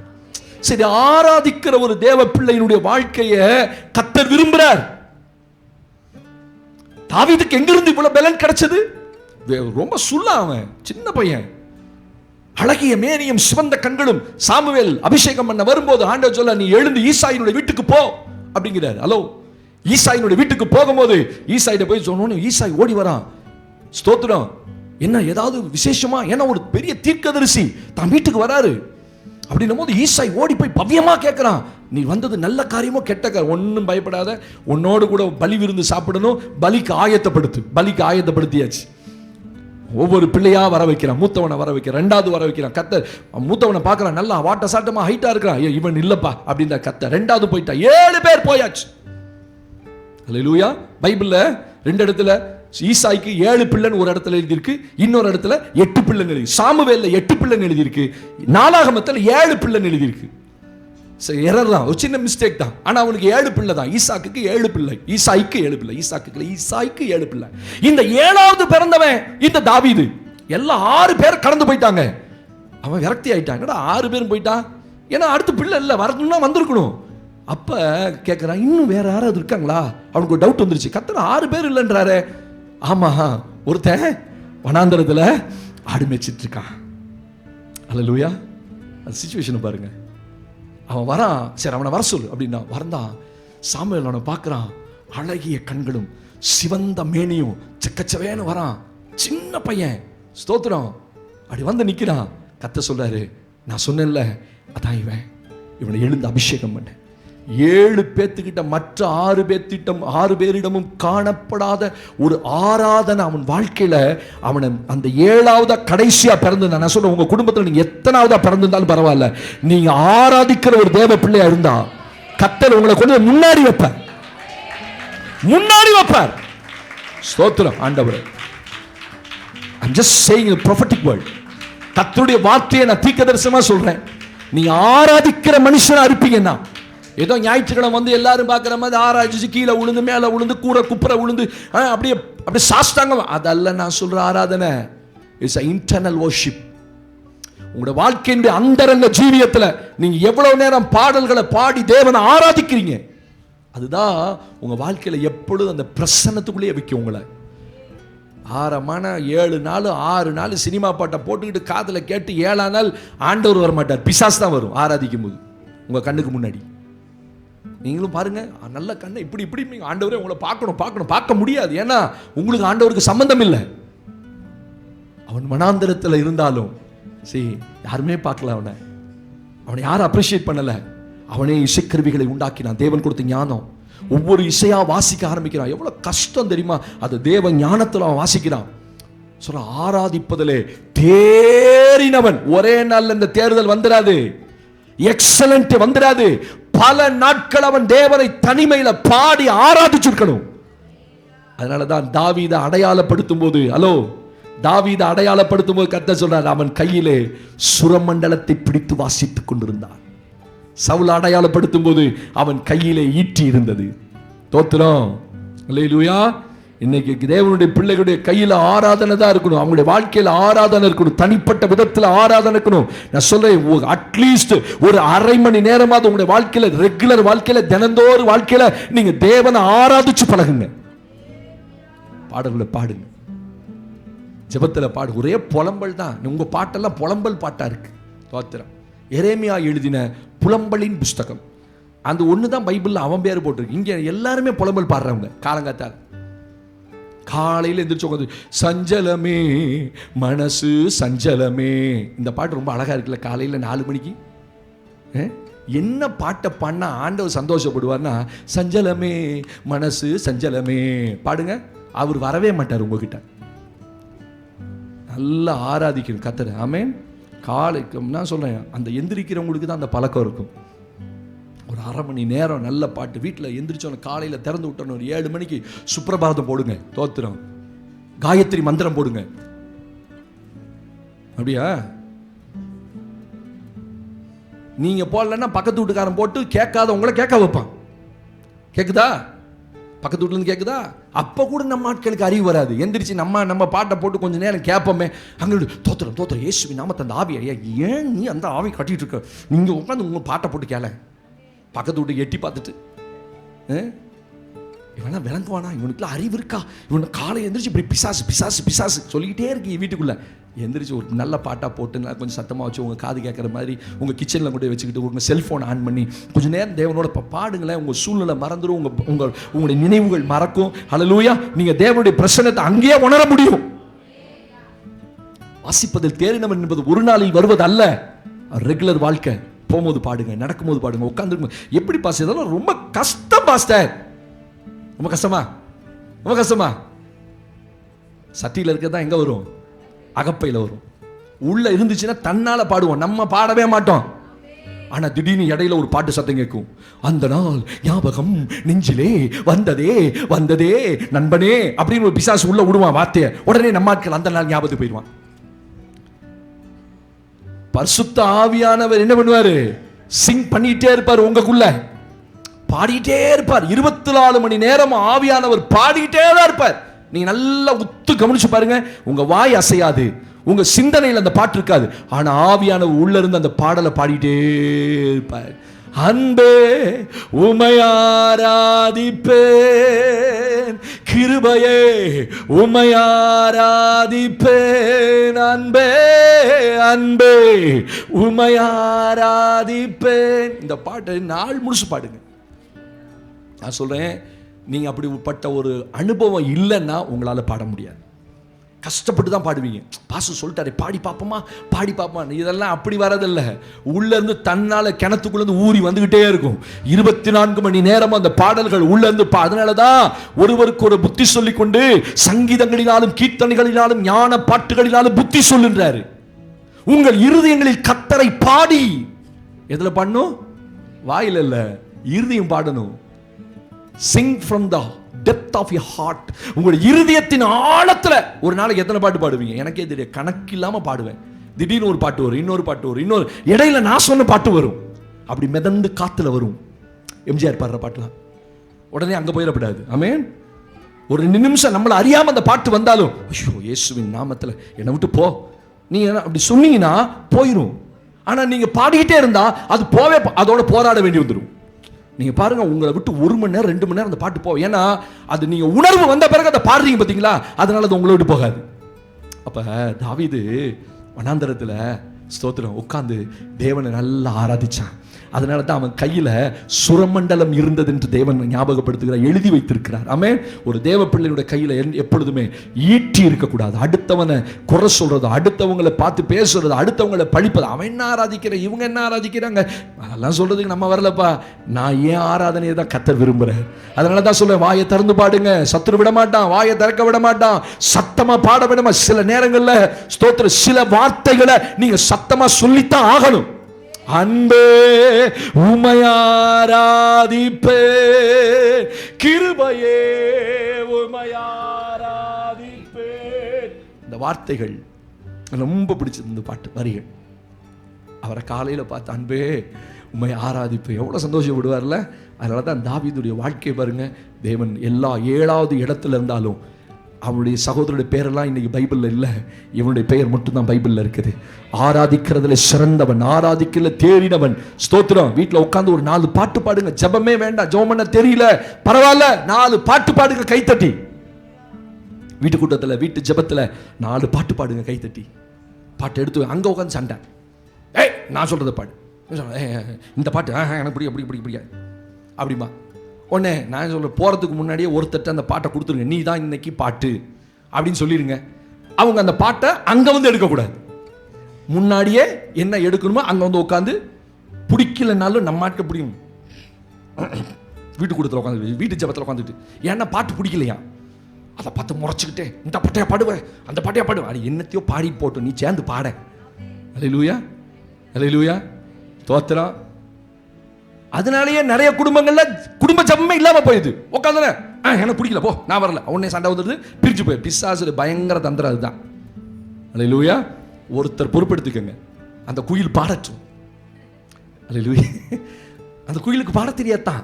B: சரி, ஆராதிக்கிற ஒரு தேவ பிள்ளையினுடைய வாழ்க்கைய கத்தர் விரும்புறார். தாவீதுக்கு எங்கிருந்து இவ்வளவு பலன் கிடைச்சது? ரொம்ப அவன் சின்ன பையன், அழகிய மேனியும் சிவந்த கண்களும். சாமுவேல் அபிஷேகம் பண்ண வரும்போது ஆண்டவர் சொல்ல, நீ எழுந்து ஈசாயினுடைய வீட்டுக்கு போ அப்படிங்கிறார். ஹலோ, ஈசாயினுடைய வீட்டுக்கு போகும்போது ஈசாயிட்ட போய் சொன்னோன்னு ஈசாய் ஓடி வரான். ஸ்தோத்திரம். என்ன ஏதாவது விசேஷமா? ஏன்னா ஒரு பெரிய தீர்க்கதரிசி தான் வீட்டுக்கு வராரு. அப்படின்னும் போது ஈசாய் ஓடி போய் பவ்யமா கேட்கிறான், நீ வந்தது நல்ல காரியமோ கெட்ட காரியம்? ஒன்னும் பயப்படாத, உன்னோடு கூட பலி விருந்து சாப்பிடணும், பலிக்கு ஆயத்தப்படுத்து. பலிக்கு ஆயத்தப்படுத்தியாச்சு. ஒவ்வொரு பிள்ளையா வர வைக்கிறான். மூத்தவனை வர வைக்கிறான், ரெண்டாவது வர வைக்கிறான். கத்தர் மூத்தவனை பார்க்கறான், நல்லா வாட்ட சாட்டமா ஹைட்டா இருக்கிறான். இவன் இல்லப்பா அப்படின்ற கத்தர். ரெண்டாவது போயிட்டா, 7 பேர் போயாச்சு. அல்லேலூயா. பைபிள்ல 2 இடத்துல ஈசாய்க்கு 7 பிள்ளைன்னு ஒரு இடத்துல எழுதியிருக்கு, இன்னொரு இடத்துல 8 பிள்ளைன்னு எழுதி. சாமுவேல்ல 8 பிள்ளைன்னு எழுதியிருக்கு, நாளாகமத்தில் 7 பிள்ளைன்னு எழுதியிருக்கு. எரர் தான், ஒரு சின்ன மிஸ்டேக் தான். ஆனா அவனுக்கு 7 பிள்ளை தான். ஈசாக்கு 7 பிள்ளை, ஈசாய்க்கு 7 பிள்ளை, ஈசாய்க்கு 7 பிள்ளை. இந்த 7வது பிறந்தவன் இந்த தாவீது. எல்லாம் 6 பேர் கடந்து போயிட்டாங்க. அவன் விரக்தி ஆயிட்டான், என்னடா 6 பேரும் போயிட்டான், ஏன்னா அடுத்த பிள்ளை இல்லை, வரணும்னா வந்திருக்கணும். அப்ப கேட்கிறான், இன்னும் வேற யாராவது இருக்காங்களா? அவனுக்கு ஒரு டவுட் வந்துருச்சு. கத்தர் 6 பேர் இல்லைன்றாரு. ஆமா, ஒருத்தன் வனாந்தரத்துல ஆடு மேய்ச்சிட்டு இருக்கான். அல்லேலூயா. அந்த சிச்சுவேஷனை பாருங்க. அவன் வரான், சரி அவனை வர சொல்லு அப்படின்னா வந்தான். சாமுவேல் அவனை பார்க்கறான், அழகிய கண்களும் சிவந்த மேனியும் செக்கச்சவேன்னு வரான், சின்ன பையன். ஸ்தோத்திரம். அப்படி வந்து நிக்கிறான். கத்த சொல்றாரு, நான் சொன்னேன்ல, அதான் இவனை எழுந்து அபிஷேகம் பண்ண. 7 பேத்துக்கிட்ட மற்ற 6 பேரிடமும் காணப்படாத ஒரு ஆராதனை அவன் வாழ்க்கையில. அவனை அந்த 7வது கடைசியா பிறந்திருந்தா, நான் சொல்றேன், உங்க குடும்பத்தில் நீங்க எத்தனாவதா பிறந்திருந்தாலும் பரவாயில்ல, நீங்க ஆராதிக்கிற ஒரு தேவ பிள்ளையா இருந்தா கர்த்தர் உங்களை கொண்டு முன்னாடி வைப்பார். ஸ்தோத்திரம் ஆண்டவரே. I'm just saying a prophetic word. கர்த்தருடைய வார்த்தையை நான் தீர்க்கதரிசனமா சொல்றேன். நீங்க ஆராதிக்கிற மனுஷனா இருப்பீங்கன்னா, ஏதோ ஞாயிற்றுக்கிழமை வந்து எல்லாரும் பார்க்குற மாதிரி ஆராய்ச்சி கீழே உளுந்து மேலே உளுந்து கூரை குப்புற உளுந்து அப்படியே சாஷ்டாங்க, அதல்ல நான் சொல்ற ஆராதனை. It's an internal worship. உங்களோட வாழ்க்கையினுடைய அந்தரங்க ஜீவியத்தில் நீங்க எவ்வளவு நேரம் பாடல்களை பாடி தேவனை ஆராதிக்கிறீங்க, அதுதான் உங்க வாழ்க்கையில எப்பொழுதும் அந்த பிரசன்னத்துக்குள்ளேயே வைக்கும் உங்களை. 6 நாள் 6 நாள் சினிமா பாட்டை போட்டுக்கிட்டு காதுல கேட்டு 7ஆம் நாள் ஆண்டவர் வர மாட்டார், பிசாசு தான் வரும் ஆராதிக்கும் போது உங்க கண்ணுக்கு முன்னாடி. நீங்களும் பாருங்க, நல்ல கண்ணை இப்படி இப்படி ஆண்டவரே உங்களை பார்க்கணும் பார்க்க முடியாது. ஏன்னா உங்களுக்கு ஆண்டவருக்கு சம்பந்தம் இல்லை. அவன் வனாந்தரத்தில் இருந்தாலும் சரி, யாருமே பார்க்கல அவனை யாரும் அப்ரிஷியேட் பண்ணல. அவனே இசைக்கருவிகளை உண்டாக்கினான். தேவன் கொடுத்த ஞானம். ஒவ்வொரு இசையா வாசிக்க ஆரம்பிக்கிறான். எவ்வளவு கஷ்டம் தெரியுமா? அது தேவ ஞானத்தில் அவன் வாசிக்கிறான். சொல்ல ஆராதிப்பதிலே தேறினவன். ஒரே நாள் இந்த தேர்தல் வந்துடாது, எக்ஸலண்ட் வந்துடாது. பல நாட்கள் அவன் தேவனை தனிமையில பாடி ஆராதிச்சிருக்கணும். அதனாலதான் தாவீதை அடையாளப்படுத்தும் போது, தாவீதை அடையாளப்படுத்தும் போது கர்த்தர் சொல்றார், அவன் கையிலே சுரமண்டலத்தை பிடித்து வாசித்துக் கொண்டிருந்தான். சவுல் அடையாளப்படுத்தும் போது அவன் கையிலே ஈட்டி இருந்தது. தோத்திரம். அல்லேலூயா. இன்னைக்கு தேவனுடைய பிள்ளைகளுடைய கையில ஆராதனை தான் இருக்கணும். அவங்களுடைய வாழ்க்கையில ஆராதனை இருக்கணும். தனிப்பட்ட விதத்தில் ஆராதனை இருக்கணும். நான் சொல்றேன், அட்லீஸ்ட் ஒரு அரை மணி நேரமாவது உங்களுடைய வாழ்க்கையில, ரெகுலர் வாழ்க்கையில, தினந்தோறும் வாழ்க்கையில நீங்க தேவனை ஆராதிச்சு பழகுங்க. பாடல்களை பாடுங்க, ஜெபத்துல பாடு. ஒரே புலம்பல் தான். உங்க பாட்டெல்லாம் புலம்பல் பாட்டா இருக்கு. தோத்திரம். எரேமியா எழுதின புலம்பலின் புஸ்தகம், அந்த ஒண்ணுதான் பைபிள்ல அவன் பேர் போட்டிருக்கு. இங்க எல்லாருமே புலம்பல் பாடுறவங்க. காலங்காத்தால் காலையில் எந்திரிச்சு சஞ்சலமே மனசு சஞ்சலமே. இந்த பாட்டு ரொம்ப அழகா இருக்குல்ல? காலையில் 4 மணிக்கு என்ன பாட்டை பாடினா ஆண்டவர் சந்தோஷப்படுவார்னா, சஞ்சலமே மனசு சஞ்சலமே பாடுங்க. அவர் வரவே மாட்டார் உங்ககிட்ட. நல்லா ஆராதிக்கணும் கர்த்தரை. ஆமென். காலைக்கு நான் சொல்றேன், அந்த எந்திரிக்கிறவங்களுக்கு தான் அந்த பழக்கம் இருக்கும். ஒரு அரை மணி நேரம் நல்ல பாட்டு வீட்டில் எந்திரிச்சோன்னு காலையில் திறந்து விட்டோன்னு ஒரு 7 மணிக்கு சுப்ரபாதம் போடுங்க. தோத்திரம், காயத்ரி மந்திரம் போடுங்க. அப்படியா? நீங்க போடலன்னா பக்கத்து வீட்டுக்காரன் போட்டு கேட்காதவங்களை கேட்க வைப்பான். கேக்குதா? பக்கத்து வீட்டுல இருந்து கேக்குதா? அப்ப கூட நம்ம ஆட்களுக்கு அறிவு வராது. எந்திரிச்சு நம்ம பாட்டை போட்டு கொஞ்ச நேரம் கேட்போமே. அங்க தோத்திரம் தோத்திரம் இயேசுவின் நாமத்தை அந்த ஆவியை, ஏன் நீ அந்த ஆவி கட்டிட்டு இருக்க? நீங்க உட்காந்து உங்க பாட்டை போட்டு கேள. பக்கத்து வீட்டுக்கு எட்டி பார்த்துட்டு, இவனா விளங்குவானா? இவனுக்குலாம் அறிவு இருக்கா? இவனை காலை எந்திரிச்சு இப்படி பிசாசு பிசாசு பிசாசு சொல்லிக்கிட்டே இருக்கு வீட்டுக்குள்ள. எந்திரிச்சு ஒரு நல்ல பாட்டா போட்டு கொஞ்சம் சத்தமாக வச்சு உங்க காது கேட்குற மாதிரி உங்க கிச்சனில் கூட வச்சுக்கிட்டு உங்க செல்ஃபோன் ஆன் பண்ணி கொஞ்சம் நேரம் தேவனோட பாடுங்களேன். உங்க சூழ்நிலை மறந்துடும், உங்களுடைய நினைவுகள் மறக்கும். ஹல்லேலூயா. நீங்க தேவனுடைய பிரசன்னத்தை அங்கேயே உணர முடியும். வாசிப்பதில் தேறினவன் என்பது ஒரு நாளில் வருவது அல்ல, ரெகுலர் வாழ்க்கை. போகும்போது பாடுங்க, நடக்கும்போது பாடுங்க, உட்காந்துருக்கும். எப்படி பாஸ்? இதெல்லாம் ரொம்ப கஷ்டம் பாஸ்டர். ரொம்ப கஷ்டமா? ரொம்ப கஷ்டமா? சட்டியில் இருக்கிறதா எங்க வரும்? அகப்பையில் வரும். உள்ள இருந்துச்சுன்னா தன்னால பாடுவோம், நம்ம பாடவே மாட்டோம். ஆனா திடீர்னு இடையில ஒரு பாட்டு சத்தம் கேட்கும். அந்த நாள் ஞாபகம் நெஞ்சிலே வந்ததே வந்ததே நண்பனே அப்படின்னு ஒரு பிசாசு உள்ள விடுவான் வார்த்தையை. உடனே நம்ம ஆட்கள் அந்த நாள் ஞாபகத்துக்கு போயிடுவான். பரிசுத்த ஆவியானவர் என்ன பண்ணுவாரு? சிங் பண்ணிட்டே இருப்பார், உங்களுக்குள்ள பாடிட்டே இருப்பார். 24 மணி நேரம் ஆவியானவர் பாடிட்டே தான் இருப்பார். நீங்க நல்லா உத்து கவனிச்சு பாருங்க. உங்க வாய் அசையாது, உங்க சிந்தனையில் அந்த பாட்டு இருக்காது. ஆனா ஆவியானவர் உள்ள இருந்து அந்த பாடலை பாடிட்டே இருப்பார். அன்பே உமை ஆராதிப்பேன், கிருபையே உமை ஆராதிப்பேன், அன்பே அன்பே உமை ஆராதிப்பேன். இந்த பாட்டை நாள் முழுசு பாடுங்க. நான் சொல்றேன், நீங்க அப்படிப்பட்ட ஒரு அனுபவம் இல்லைன்னா உங்களால பாட முடியாது. கஷ்டப்பட்டு தான் பாடுவீங்க. பாசு சொல்லிட்டாரு பாடி பாப்போமா பாடி பாப்போமா. இதெல்லாம் அப்படி வரதில்ல. உள்ள இருந்து தன்னால கிணத்துக்குள்ள இருந்து ஊறி வந்துகிட்டே இருக்கும். 24 மணி நேரம் அந்த பாடல்கள் உள்ள இருந்து. அதனாலதான் ஒருவருக்கு ஒரு புத்தி சொல்லிக் கொண்டு சங்கீதங்களினாலும் கீர்த்தனைகளினாலும் ஞான பாட்டுகளினாலும் புத்தி சொல்லுன்றாரு. உங்கள் இருதயங்களில் கர்த்தரை பாடி. எதுல பாடணும்? வாயில இல்ல, இருதயம் பாடணும். Sing from the depth of your heart. உங்களுடைய இருதயத்தின் ஆழத்துல. ஒரு நாளைக்கு எத்தனை பாட்டு பாடுவீங்க? எனக்கே தெரியும், கணக்கில்லாம பாடுவேன். திடீர்னு ஒரு பாட்டு வரும், இன்னொரு பாட்டு வரும், இன்னொரு இடையில நான் சொன்ன பாட்டு வரும். அப்படி மிதந்து காத்துல வரும். எம்ஜிஆர் பாடுற பாட்டுலாம் உடனே அங்க போயிடக்கூடாது. ஆமென். ஒரு 2 நிமிஷம் நம்மள அறியாம அந்த பாட்டு வந்தாலும், ஐயோ இயேசுவின் நாமத்துல என்னை விட்டு போ, நீங்க அப்படி சொன்னீங்கன்னா போயிடும். ஆனா நீங்க பாடிக்கிட்டே இருந்தா அது போவே, அதோட போராட வேண்டி வந்துடும். நீங்க பாருங்க, உங்களை விட்டு 1 மணி நேரம் 2 மணி நேரம் அந்த பாட்டு போகும். ஏன்னா அது நீங்க உணர்வு வந்த பிறகு அதை பாடுறீங்க பாத்தீங்களா, அதனால அது உங்களை விட்டு போகாது. அப்ப தாவீது வனாந்தரத்துல ஸ்தோத்திரம். உட்கார்ந்து தேவனை நல்லா ஆராதிச்சான். அதனால தான் அவன் கையில சுரமண்டலம் இருந்தது என்று தேவன் ஞாபகப்படுத்துகிறார், எழுதி வைத்திருக்கிறார். ஆமென். ஒரு தேவ பிள்ளையுடைய கையில எப்பொழுதுமே ஈட்டி இருக்கக்கூடாது. அடுத்தவனை குறை சொல்றது, அடுத்தவங்களை பார்த்து பேசுறது, அடுத்தவங்களை பழிப்பது. அவன் என்ன ஆராதிக்கிற, இவங்க என்ன ஆராதிக்கிறாங்க, அதெல்லாம் சொல்றதுக்கு நம்ம வரலப்பா. நான் ஏன் ஆராதனையை தான் கர்த்தர் விரும்புறேன். அதனால தான் சொல்ல, வாயை திறந்து பாடுங்க. சத்துரு விட மாட்டான், வாயை திறக்க விட மாட்டான், சத்தமா பாட விடமா. சில நேரங்கள்ல ஸ்தோத்திரம், சில வார்த்தைகளை நீங்க சத்தமா சொல்லித்தான் ஆகணும். அன்பே உமையாராதிப்பே, கிருபையே உமையாராதிப்பே. இந்த வார்த்தைகள் ரொம்ப பிடிச்சது. இந்த பாட்டு வரிகள் அவரை காலையில பார்த்து அன்பே உம்மை ஆராதிப்பே, எவ்வளவு சந்தோஷப்படுவார்ல. அதனால தான் தாவீதுடைய வாழ்க்கை பாருங்க. தேவன் எல்லா 7வது இடத்துல இருந்தாலும் அவனுடைய சகோதரருடைய பேரெல்லாம் இன்னைக்கு பைபிள்ல இல்லை, இவனுடைய பெயர் மட்டும்தான் பைபிள்ல இருக்குது. ஆராதிக்கிறதுல சிறந்தவன், ஆராதிக்கல தேறினவன். ஸ்தோத்திரம். வீட்டில் உட்காந்து ஒரு 4 பாட்டு பாடுங்க. ஜபமே வேண்டாம், ஜபம் பண்ண தெரியல பரவாயில்ல, 4 பாட்டு பாடுங்க கைத்தட்டி. வீட்டு கூட்டத்தில், வீட்டு ஜபத்தில் 4 பாட்டு பாடுங்க கைத்தட்டி. பாட்டு எடுத்து அங்கே உட்காந்து சண்டை. ஏய், நான் சொல்றதை பாடு, இந்த பாட்டு எனக்கு பிடிக்காது அப்படிமா. உடனே நான் சொல்ல போகிறதுக்கு முன்னாடியே ஒருத்தட்ட அந்த பாட்டை கொடுத்துருங்க, நீ தான் இன்னைக்கு பாட்டு அப்படின்னு சொல்லிடுங்க. அவங்க அந்த பாட்டை அங்கே வந்து எடுக்கக்கூடாது, முன்னாடியே என்ன எடுக்கணுமோ அங்கே வந்து உட்காந்து. பிடிக்கலனாலும் நம்ம மாட்ட பிடிக்கும். வீட்டு கூட்டத்தில் உட்காந்து, வீட்டு ஜபத்தில் உட்காந்துட்டு, ஏன்னா பாட்டு பிடிக்கலையா அதை பார்த்து முறைச்சிக்கிட்டே, இந்த பாட்டையா பாடுவேன், அந்த பாட்டையா பாடுவேன். அது என்னத்தையோ பாடி போட்டோம், நீ சேர்ந்து பாட. அல்லேலூயா, அல்லேலூயா, தோத்திரம். அதனாலேயே நிறைய குடும்பங்கள்ல குடும்ப ஜபமே இல்லாம போயிடுது. உட்காந்து எனக்கு பிடிக்கல போ, நான் வரல, உடனே சண்டை வந்துடுது, பிரிஞ்சு போய். பிசாசு பயங்கர தந்திரம் அதுதான். அல்லேலூயா. ஒருத்தர் பொறுப்பெடுத்துக்கங்க, அந்த குயில் பாடட்டும். அல்லேலூயா. அந்த குயிலுக்கு பாட தெரியாதான்.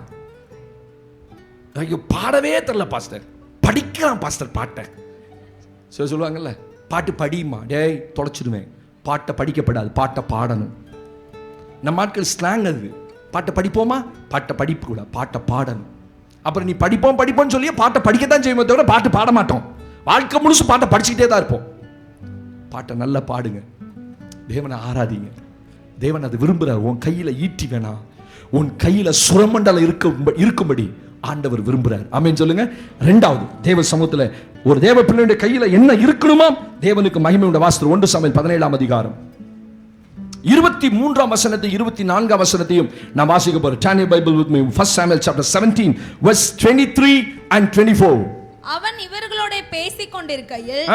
B: ஐயோ பாடவே தெரியல பாஸ்டர், படிக்கலாம் பாஸ்டர் பாட்டை. சரி சொல்லுவாங்கல்ல, பாட்டு படியுமா, டேய் தொலைச்சிடுவேன். பாட்டை படிக்கப்படாது, பாட்டை பாடணும். நம்ம ஆட்கள் ஸ்லாங் அது. பாட்டை படிப்போமா, பாட்டை படிப்புக்கூட, பாட்டை பாடணும். அப்புறம் நீ படிப்போம்னு சொல்லி பாட்டை படிக்கத்தான் செய்வோமே தவிர பாட்டு பாட மாட்டோம். வாழ்க்கை முழுசு பாட்டை படிச்சுக்கிட்டே தான் இருப்போம். பாட்டை நல்லா பாடுங்க, தேவனை ஆராதிங்க. தேவன் அது விரும்புகிறார். உன் கையில் ஈட்டி வேணாம், உன் கையில் சுரமண்டலம் இருக்கும்படி ஆண்டவர் விரும்புகிறார். ஆமென் சொல்லுங்க. 2வது, தேவ சமூகத்தில் ஒரு தேவ பிள்ளையுடைய கையில் என்ன இருக்கணுமா, தேவனுக்கு மகிமையுடைய வாஸ்து. 1 சாமுவேல் 17ஆம் அதிகாரம் 23ஆம் வசனத்தை 24ஆம் வசனத்தையும் நான் வாசிக்க போறேன். Turn your Bible with me. 1 Samuel chapter 17 verse 23 and 24.
A: அவன் இவர்களோட பேசிக் கொண்டிருக்கையில்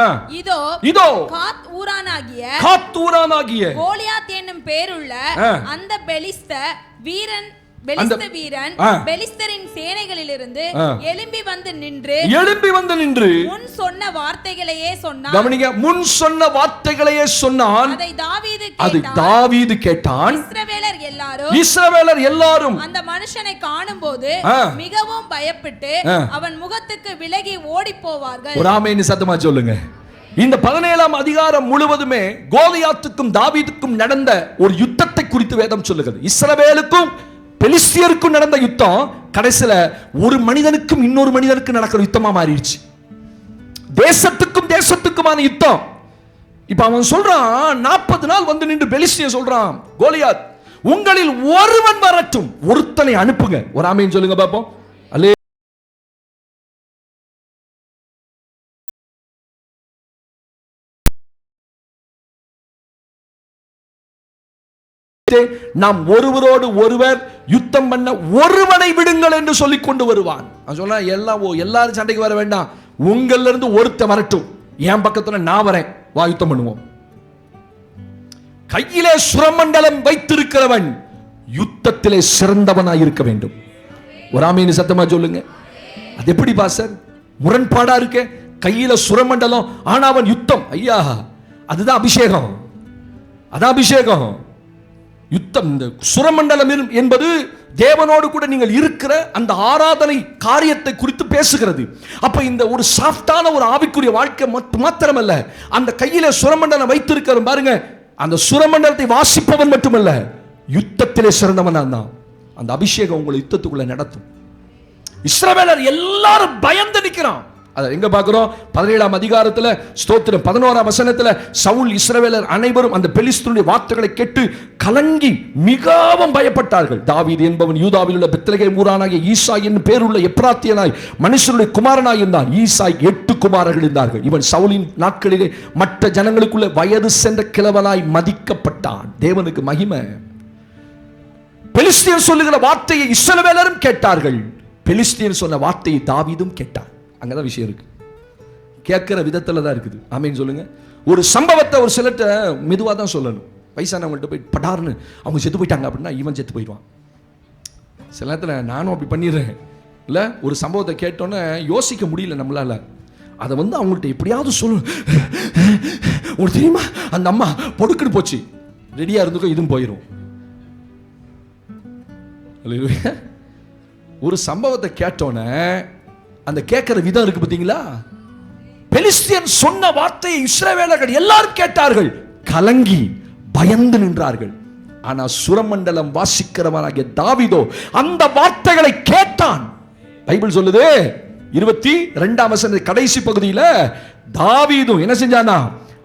B: இதோ
A: காத் ஊரானாகிய கோலியாத் என்னும் பேருள்ள அந்த பெலிஸ்த வீரன் பெலிஸ்தரின் சேனைகளிலிருந்து எழும்பி வந்து நின்று முன் சொன்ன வார்த்தைகளையே சொன்னான்.
B: கவனிங்க, முன் சொன்ன வார்த்தைகளையே சொன்னான். அதை தாவீது கேட்டான். இஸ்ரவேலர் எல்லாரும்
A: அந்த மனுஷனை காணும்போது மிகவும் பயப்பட்டு அவன் முகத்துக்கு விலகி ஓடி போவார்கள்.
B: ஒரு ஆமென் சத்தமா சொல்லுங்க. இந்த 17ஆம் அதிகாரம் முழுவதுமே கோலியாத்துக்கும் தாவீதுக்கும் நடந்த ஒரு யுத்தத்தை குறித்து வேதம் சொல்லுகிறது. இஸ்ரவேலுக்கும் பெலிஸ்தியருக்கும் நடந்த யுத்தம் கடைசியில ஒரு மனிதனுக்கும் இன்னொரு மனிதனுக்கு நடக்கிற யுத்தமா மாறிடுச்சு. தேசத்துக்குமான யுத்தம். இப்ப அவன் சொல்றான், 40 நாள் வந்து நின்று பெலிஸ்திய சொல்றான், கோலியாத் உங்களில் ஒருவன் வரட்டும், ஒருத்தனை அனுப்புங்க. ஒரு ஆமென் சொல்லுங்க பாப்போம். அல்லே நாம் ஒருவரோடு ஒருவர் யுத்தம் பண்ண ஒருவனை விடுங்கள் என்று சொல்லிக் கொண்டு வருவான். சொன்னா எல்லாரும் சண்டைக்கு வர வேண்டாம், உங்கள்ல இருந்து ஒருத்த வரட்டும், என் பக்கத்துல நான் வரேன், வா யுத்தம் பண்ணுவோம். கையிலே சுரமண்டலம் வைத்திருக்கிறவன் யுத்தத்திலே சிறந்தவனாய் இருக்க வேண்டும். ஒரு ஆமீன் சத்தமா சொல்லுங்க. அது எப்படி பாஸ்டர் முரண்பாடா இருக்க? கையில சுரமண்டலம் ஆனா அவன் யுத்தம். ஐயா, அதுதான் அபிஷேகம், அதான் அபிஷேகம். யுத்தம். இந்த சுரமண்டலம் என்பது தேவனோடு கூட நீங்கள் இருக்கிற அந்த ஆராதனை காரியத்தை குறித்து பேசுகிறது. அப்ப இந்த ஒரு சாஃப்டான ஒரு ஆவிக்குரிய வாழ்க்கை மாத்திரமல்ல, அந்த கையில சுரமண்டலம் வைத்திருக்கிற பாருங்க, அந்த சுரமண்டலத்தை வாசிப்பவன் மட்டுமல்ல, யுத்தத்திலே சிறந்தவன் தான். அந்த அபிஷேகம் உங்களை யுத்தத்துக்குள்ள நடத்தும். இஸ்ரவேலர் எல்லாரும் பயந்து நிற்கிறான். அதை எங்க பார்க்கிறோம்? 17ஆம் அதிகாரத்துல ஸ்தோத்திரம் 11ஆம் வசனத்துல சவுல் இஸ்ரவேலர் அனைவரும் அந்த பெலிஸ்தருடைய வார்த்தைகளை கேட்டு கலங்கி மிகவும் பயப்பட்டார்கள். தாவீது என்பவன் யூதாவில் உள்ள பெத்லகேம் ஊரானாகிய ஈசாய் என்னும் பேருள்ள எப்ராத்தியனாய் மனுஷனுடைய குமாரனாய் இருந்தான். ஈசாய் 8 குமாரர்கள் இருந்தார்கள். இவன் சவுலின் நாட்களிலே மற்ற ஜனங்களுக்குள்ள வயது சென்ற கிழவனாய் மதிக்கப்பட்டான். தேவனுக்கு மகிமை. பெலிஸ்தியர் சொல்லுகிற வார்த்தையை இஸ்ரவேலரும் கேட்டார்கள். பெலிஸ்தியர் சொன்ன வார்த்தையை தாவீதும் கேட்டார். அங்கதான் விஷயம் இருக்கு. கேட்கிற விதத்துல தான் இருக்குது. ஆமென் சொல்லுங்க. ஒரு சம்பவத்தை ஒரு சிலர்ட்ட மெதுவா தான் சொல்லணும். வயசானவங்கள்ட்ட போய் படார்னு அவங்க செத்து போயிட்டாங்க அப்படின்னா இவன் செத்து போயிடுவான். சில நேரத்தில் நானும் அப்படி பண்ணிடுறேன் இல்ல. ஒரு சம்பவத்தை கேட்டோன்னே யோசிக்க முடியல நம்மளால. அதை அவங்கள்ட்ட எப்படியாவது சொல்லணும். உங்களுக்கு தெரியுமா அந்த அம்மா பொடுக்குன்னு போச்சு, ரெடியா இருந்துக்கோ இதுவும் போயிடும். ஒரு சம்பவத்தை கேட்டோன்னே அந்த கேட்கிற விதம் இருக்கு பார்த்தீங்களா? பெலிஸ்தியன் சொன்ன வார்த்தையை இஸ்ரவேலர்கள் எல்லாரும் கேட்டார்கள், கலங்கி பயந்து நின்றார்கள். ஆனா சுரமண்டலம் வாசிக்கிறவனாகிய தாவீதோ அந்த வார்த்தைகளை கேட்டான். பைபிள் சொல்லுது 22ஆம் வசன கடைசி பகுதியில தாவீதும் என்ன செஞ்சானா?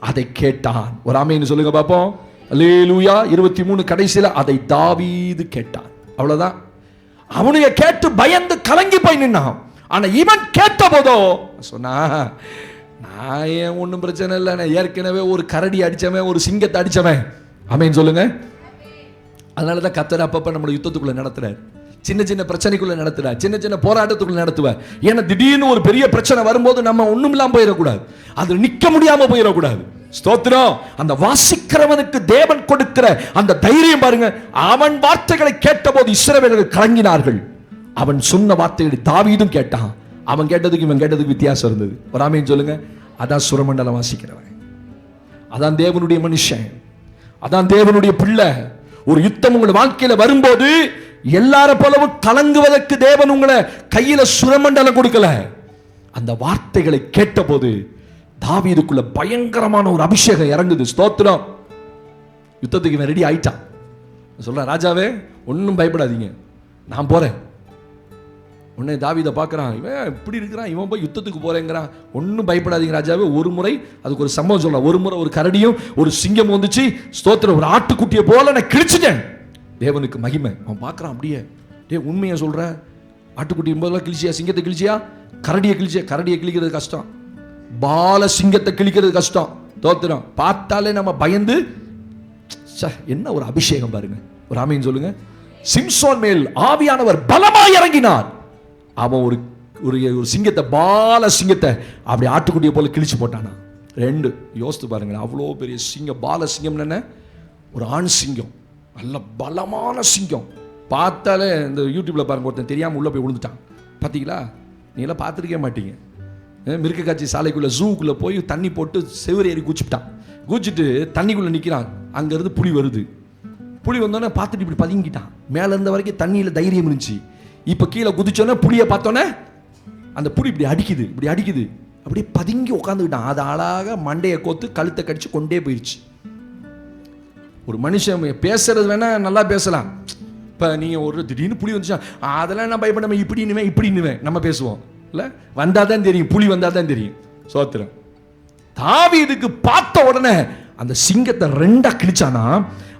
B: அதை கேட்டான். ஒரு ஆமென் சொல்லுங்க பாப்போம். அல்லேலூயா. 23 கடைசியில அதை தாவீது கேட்டான். அவ்வளவுதான். அவனுடைய கேட்டு பயந்து கலங்கி போய் நின்னான். ஆனா இவன் கேட்ட போதோ சொன்னா, நான் ஏன் ஒன்றும் பிரச்சனை இல்லை, நான் ஏற்கனவே ஒரு கரடி அடிச்சவன், ஒரு சிங்கத்தை அடிச்சவன். ஆமென் சொல்லுங்க. அதனாலதான் கர்த்தர் அப்பப்ப நம்மளை யுத்தத்துக்குள்ள நடத்துறார், சின்ன சின்ன பிரச்சனைக்குள்ள நடத்துறார், சின்ன சின்ன போராட்டத்துக்குள்ள நடத்துவார். ஏன்னா திடீர்னு ஒரு பெரிய பிரச்சனை வரும்போது நம்ம ஒண்ணும் இல்லாம போயிடக்கூடாது, அது நிக்க முடியாம போயிடக்கூடாது. ஸ்தோத்திரம். அந்த வாசிக்கிறவனுக்கு தேவன் கொடுக்கிற அந்த தைரியம் பாருங்க. அவன் வார்த்தைகளை கேட்ட போது இஸ்ரவேலர்கள் கலங்கினார்கள். அவன் சொன்ன வார்த்தைகளை தாவீதும் கேட்டான். அவன் கேட்டதுக்கு இவன் கேட்டதுக்கு வித்தியாசம் இருந்தது. ஒரு ஆமென் சொல்லுங்க. அதான் சுரமண்டலம் வாசிக்கிறவன், அதான் தேவனுடைய மனுஷன், அதான் தேவனுடைய பிள்ளை. ஒரு யுத்தம் உங்க வாழ்க்கையில வரும்போது எல்லார போலவும் கலங்குவதற்கு தேவன் உங்களை கையில சுரமண்டலம் கொடுக்கல. அந்த வார்த்தைகளை கேட்ட போது தாவீதுக்குள்ள பயங்கரமான ஒரு அபிஷேகம் இறங்குது. ஸ்தோத்திரம். யுத்தத்துக்கு இவன் ரெடி ஆயிட்டான். சொல்றான், ராஜாவே ஒன்னும் பயப்படாதீங்க, நான் போறேன். உடனே தாவீதை பார்க்கறான், இவன் இப்படி இருக்கிறான், இவன் போய் யுத்தத்துக்கு போறேங்கிறான். ஒன்னும் பயப்படாதீங்க ராஜாவே. ஒரு முறை அதுக்கு ஒரு சம்பவம் சொல்றான். ஒரு முறை ஒரு கரடியும் ஒரு சிங்கம் வந்துச்சு. ஸ்தோத்திரம். ஒரு ஆட்டுக்குட்டியை போல நான் கிழிச்சிட்டேன். தேவனுக்கு மகிமை. அவன் பார்க்கறான் அப்படியே. டேய் உண்மையை சொல்ற, ஆட்டுக்குட்டியும் போல கிழிச்சியா, சிங்கத்தை கிழிச்சியா, கரடியை கிழிச்சியா? கரடியை கிழிக்கிறது கஷ்டம், பால சிங்கத்தை கிழிக்கிறது கஷ்டம். ஸ்தோத்திரம். பார்த்தாலே நம்ம பயந்து, என்ன ஒரு அபிஷேகம் பாருங்க. ஒரு ஆமென் சொல்லுங்க. சிம்சோன் மேல் ஆவியானவர் பலமாய் இறங்கினார். அவன் ஒரு ஒரு சிங்கத்தை, பால சிங்கத்தை அப்படி ஆட்டுக்குட்டியை போல கிழிச்சு போட்டானா. 2 யோசித்து பாருங்களேன். அவ்வளோ பெரிய சிங்கம். பால சிங்கம் என்ன? ஒரு ஆண் சிங்கம், நல்ல பலமான சிங்கம். பார்த்தாலே இந்த யூடியூப்ல பாருங்க, ஒருத்தன் தெரியாம உள்ள போய் விழுந்துட்டான். பார்த்தீங்களா? நீங்களாம் பார்த்துருக்கே மாட்டீங்க. மிருக காட்சி சாலைக்குள்ள ஜூக்குள்ள போய் தண்ணி போட்டு செவ்வறு ஏறி குச்சிட்டான். குச்சிட்டு தண்ணிக்குள்ள நிற்கிறான். அங்கிருந்து புலி வருது. புலி வந்தோடனே பார்த்துட்டு இப்படி பதுங்கிட்டான். மேல இருந்த வரைக்கும் தண்ணியில் தைரியம் இருந்துச்சு. இப்போ கீழே குதிச்சோன்னே புளியை பார்த்தோன்னே அந்த புலி இப்படி அடிக்குது, இப்படி அடிக்குது. அப்படியே பதுங்கி உட்காந்துக்கிட்டான். அது அழகாக மண்டையை கோத்து கழுத்தை கடிச்சு கொண்டே போயிடுச்சு. ஒரு மனுஷன் பேசுறது வேணா நல்லா பேசலாம். இப்போ நீங்கள் ஒரு திடீர்னு புலி வந்துச்சா, அதெல்லாம் நான் பயப்படாம இப்படின்னுவேன் நம்ம பேசுவோம் இல்லை. வந்தால் தான் தெரியும், புலி வந்தால் தான் தெரியும். சோத்திரம். தாவீதுக்கு பார்த்த உடனே அந்த சிங்கத்தை 2ஆ கிழிச்சானா,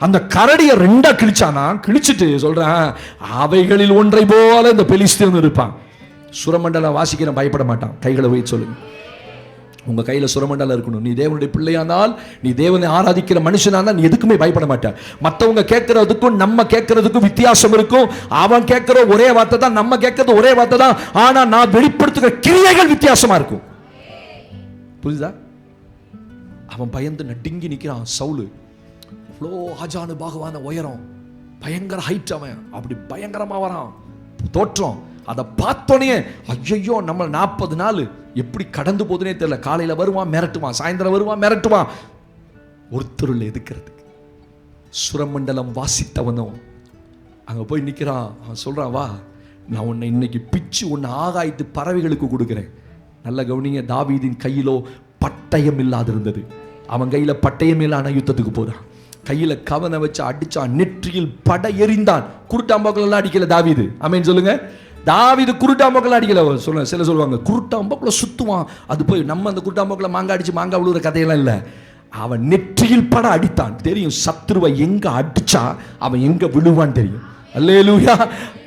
B: அந்த கரடியை 2ஆ கிழிச்சானா. கிழிச்சிட்டு சொல்றான், அவைகளில் ஒன்றை போல இந்த பெலிஸ்தியன் இருப்பான். சுரமண்டலம் வாசிக்கிற பயப்பட மாட்டான். கைகளை வைத்து சொல்லுங்க. உங்க கையில சுரமண்டலம் இருக்கணும். நீ தேவனுடைய பிள்ளையானால், நீ தேவனை ஆராதிக்கிற மனுஷனானால் நீ எதுக்குமே பயப்பட மாட்டான். மற்றவங்க கேட்கறதுக்கும் நம்ம கேட்கறதுக்கும் வித்தியாசம் இருக்கும். அவன் கேட்கிற ஒரே வார்த்தை தான், நம்ம கேட்கறது ஒரே வார்த்தை தான். ஆனா நான் வெளிப்படுத்துகிற கிரியைகள் வித்தியாசமா இருக்கும். புரியுதா? அவன் பயந்து நடுங்கி நிற்கிறான். சவுலு அவ்வளோ ஆஜானு பாகுவான உயரம், பயங்கர ஹைட். அவன் அப்படி பயங்கரமா வரான். தோற்றம் அதை பார்த்தோன்னே ஐயோ நம்ம 40 நாள் எப்படி கடந்து போதுனே தெரியல. காலையில வருவான் மிரட்டுவான், சாயந்தரம் வருவான் மிரட்டுவான். ஒருத்தர் இல்லை எதுக்கிறதுக்கு. சுரமண்டலம் வாசித்தவனும் அங்க போய் நிற்கிறான். அவன் சொல்றான், வா நான் உன்னை இன்னைக்கு பிச்சு உன்னை ஆகாய்த்து பறவைகளுக்கு கொடுக்குறேன். நல்ல கவனிங்க. தாவீதின் கையிலோ பட்டயம் இல்லாதிருந்தது. அவன் கையில பட்டயம் இல்லான யுத்தத்துக்கு போறான். கையில கவனை வச்சு அடிச்சான். நெற்றியில் படை எறிந்தான். குருட்டாம்பாக்கள் எல்லாம் அடிக்கல தாவீது. ஆமென் சொல்லுங்க. தாவீது குருட்டாம்போக்கில் அடிக்கல. சில சொல்லுவாங்க குருட்டாம்போக்கில் சுத்துவான், அது போய் நம்ம அந்த குருட்டாம்போக்கில் மாங்காய் அடிச்சு மாங்காய் விழுகிற கதையெல்லாம் இல்லை. அவன் நெற்றியில் பட அடித்தான். தெரியும் சத்துருவை எங்க அடிச்சா அவன் எங்க விழுவான்னு தெரியும். அல்லேலூயா.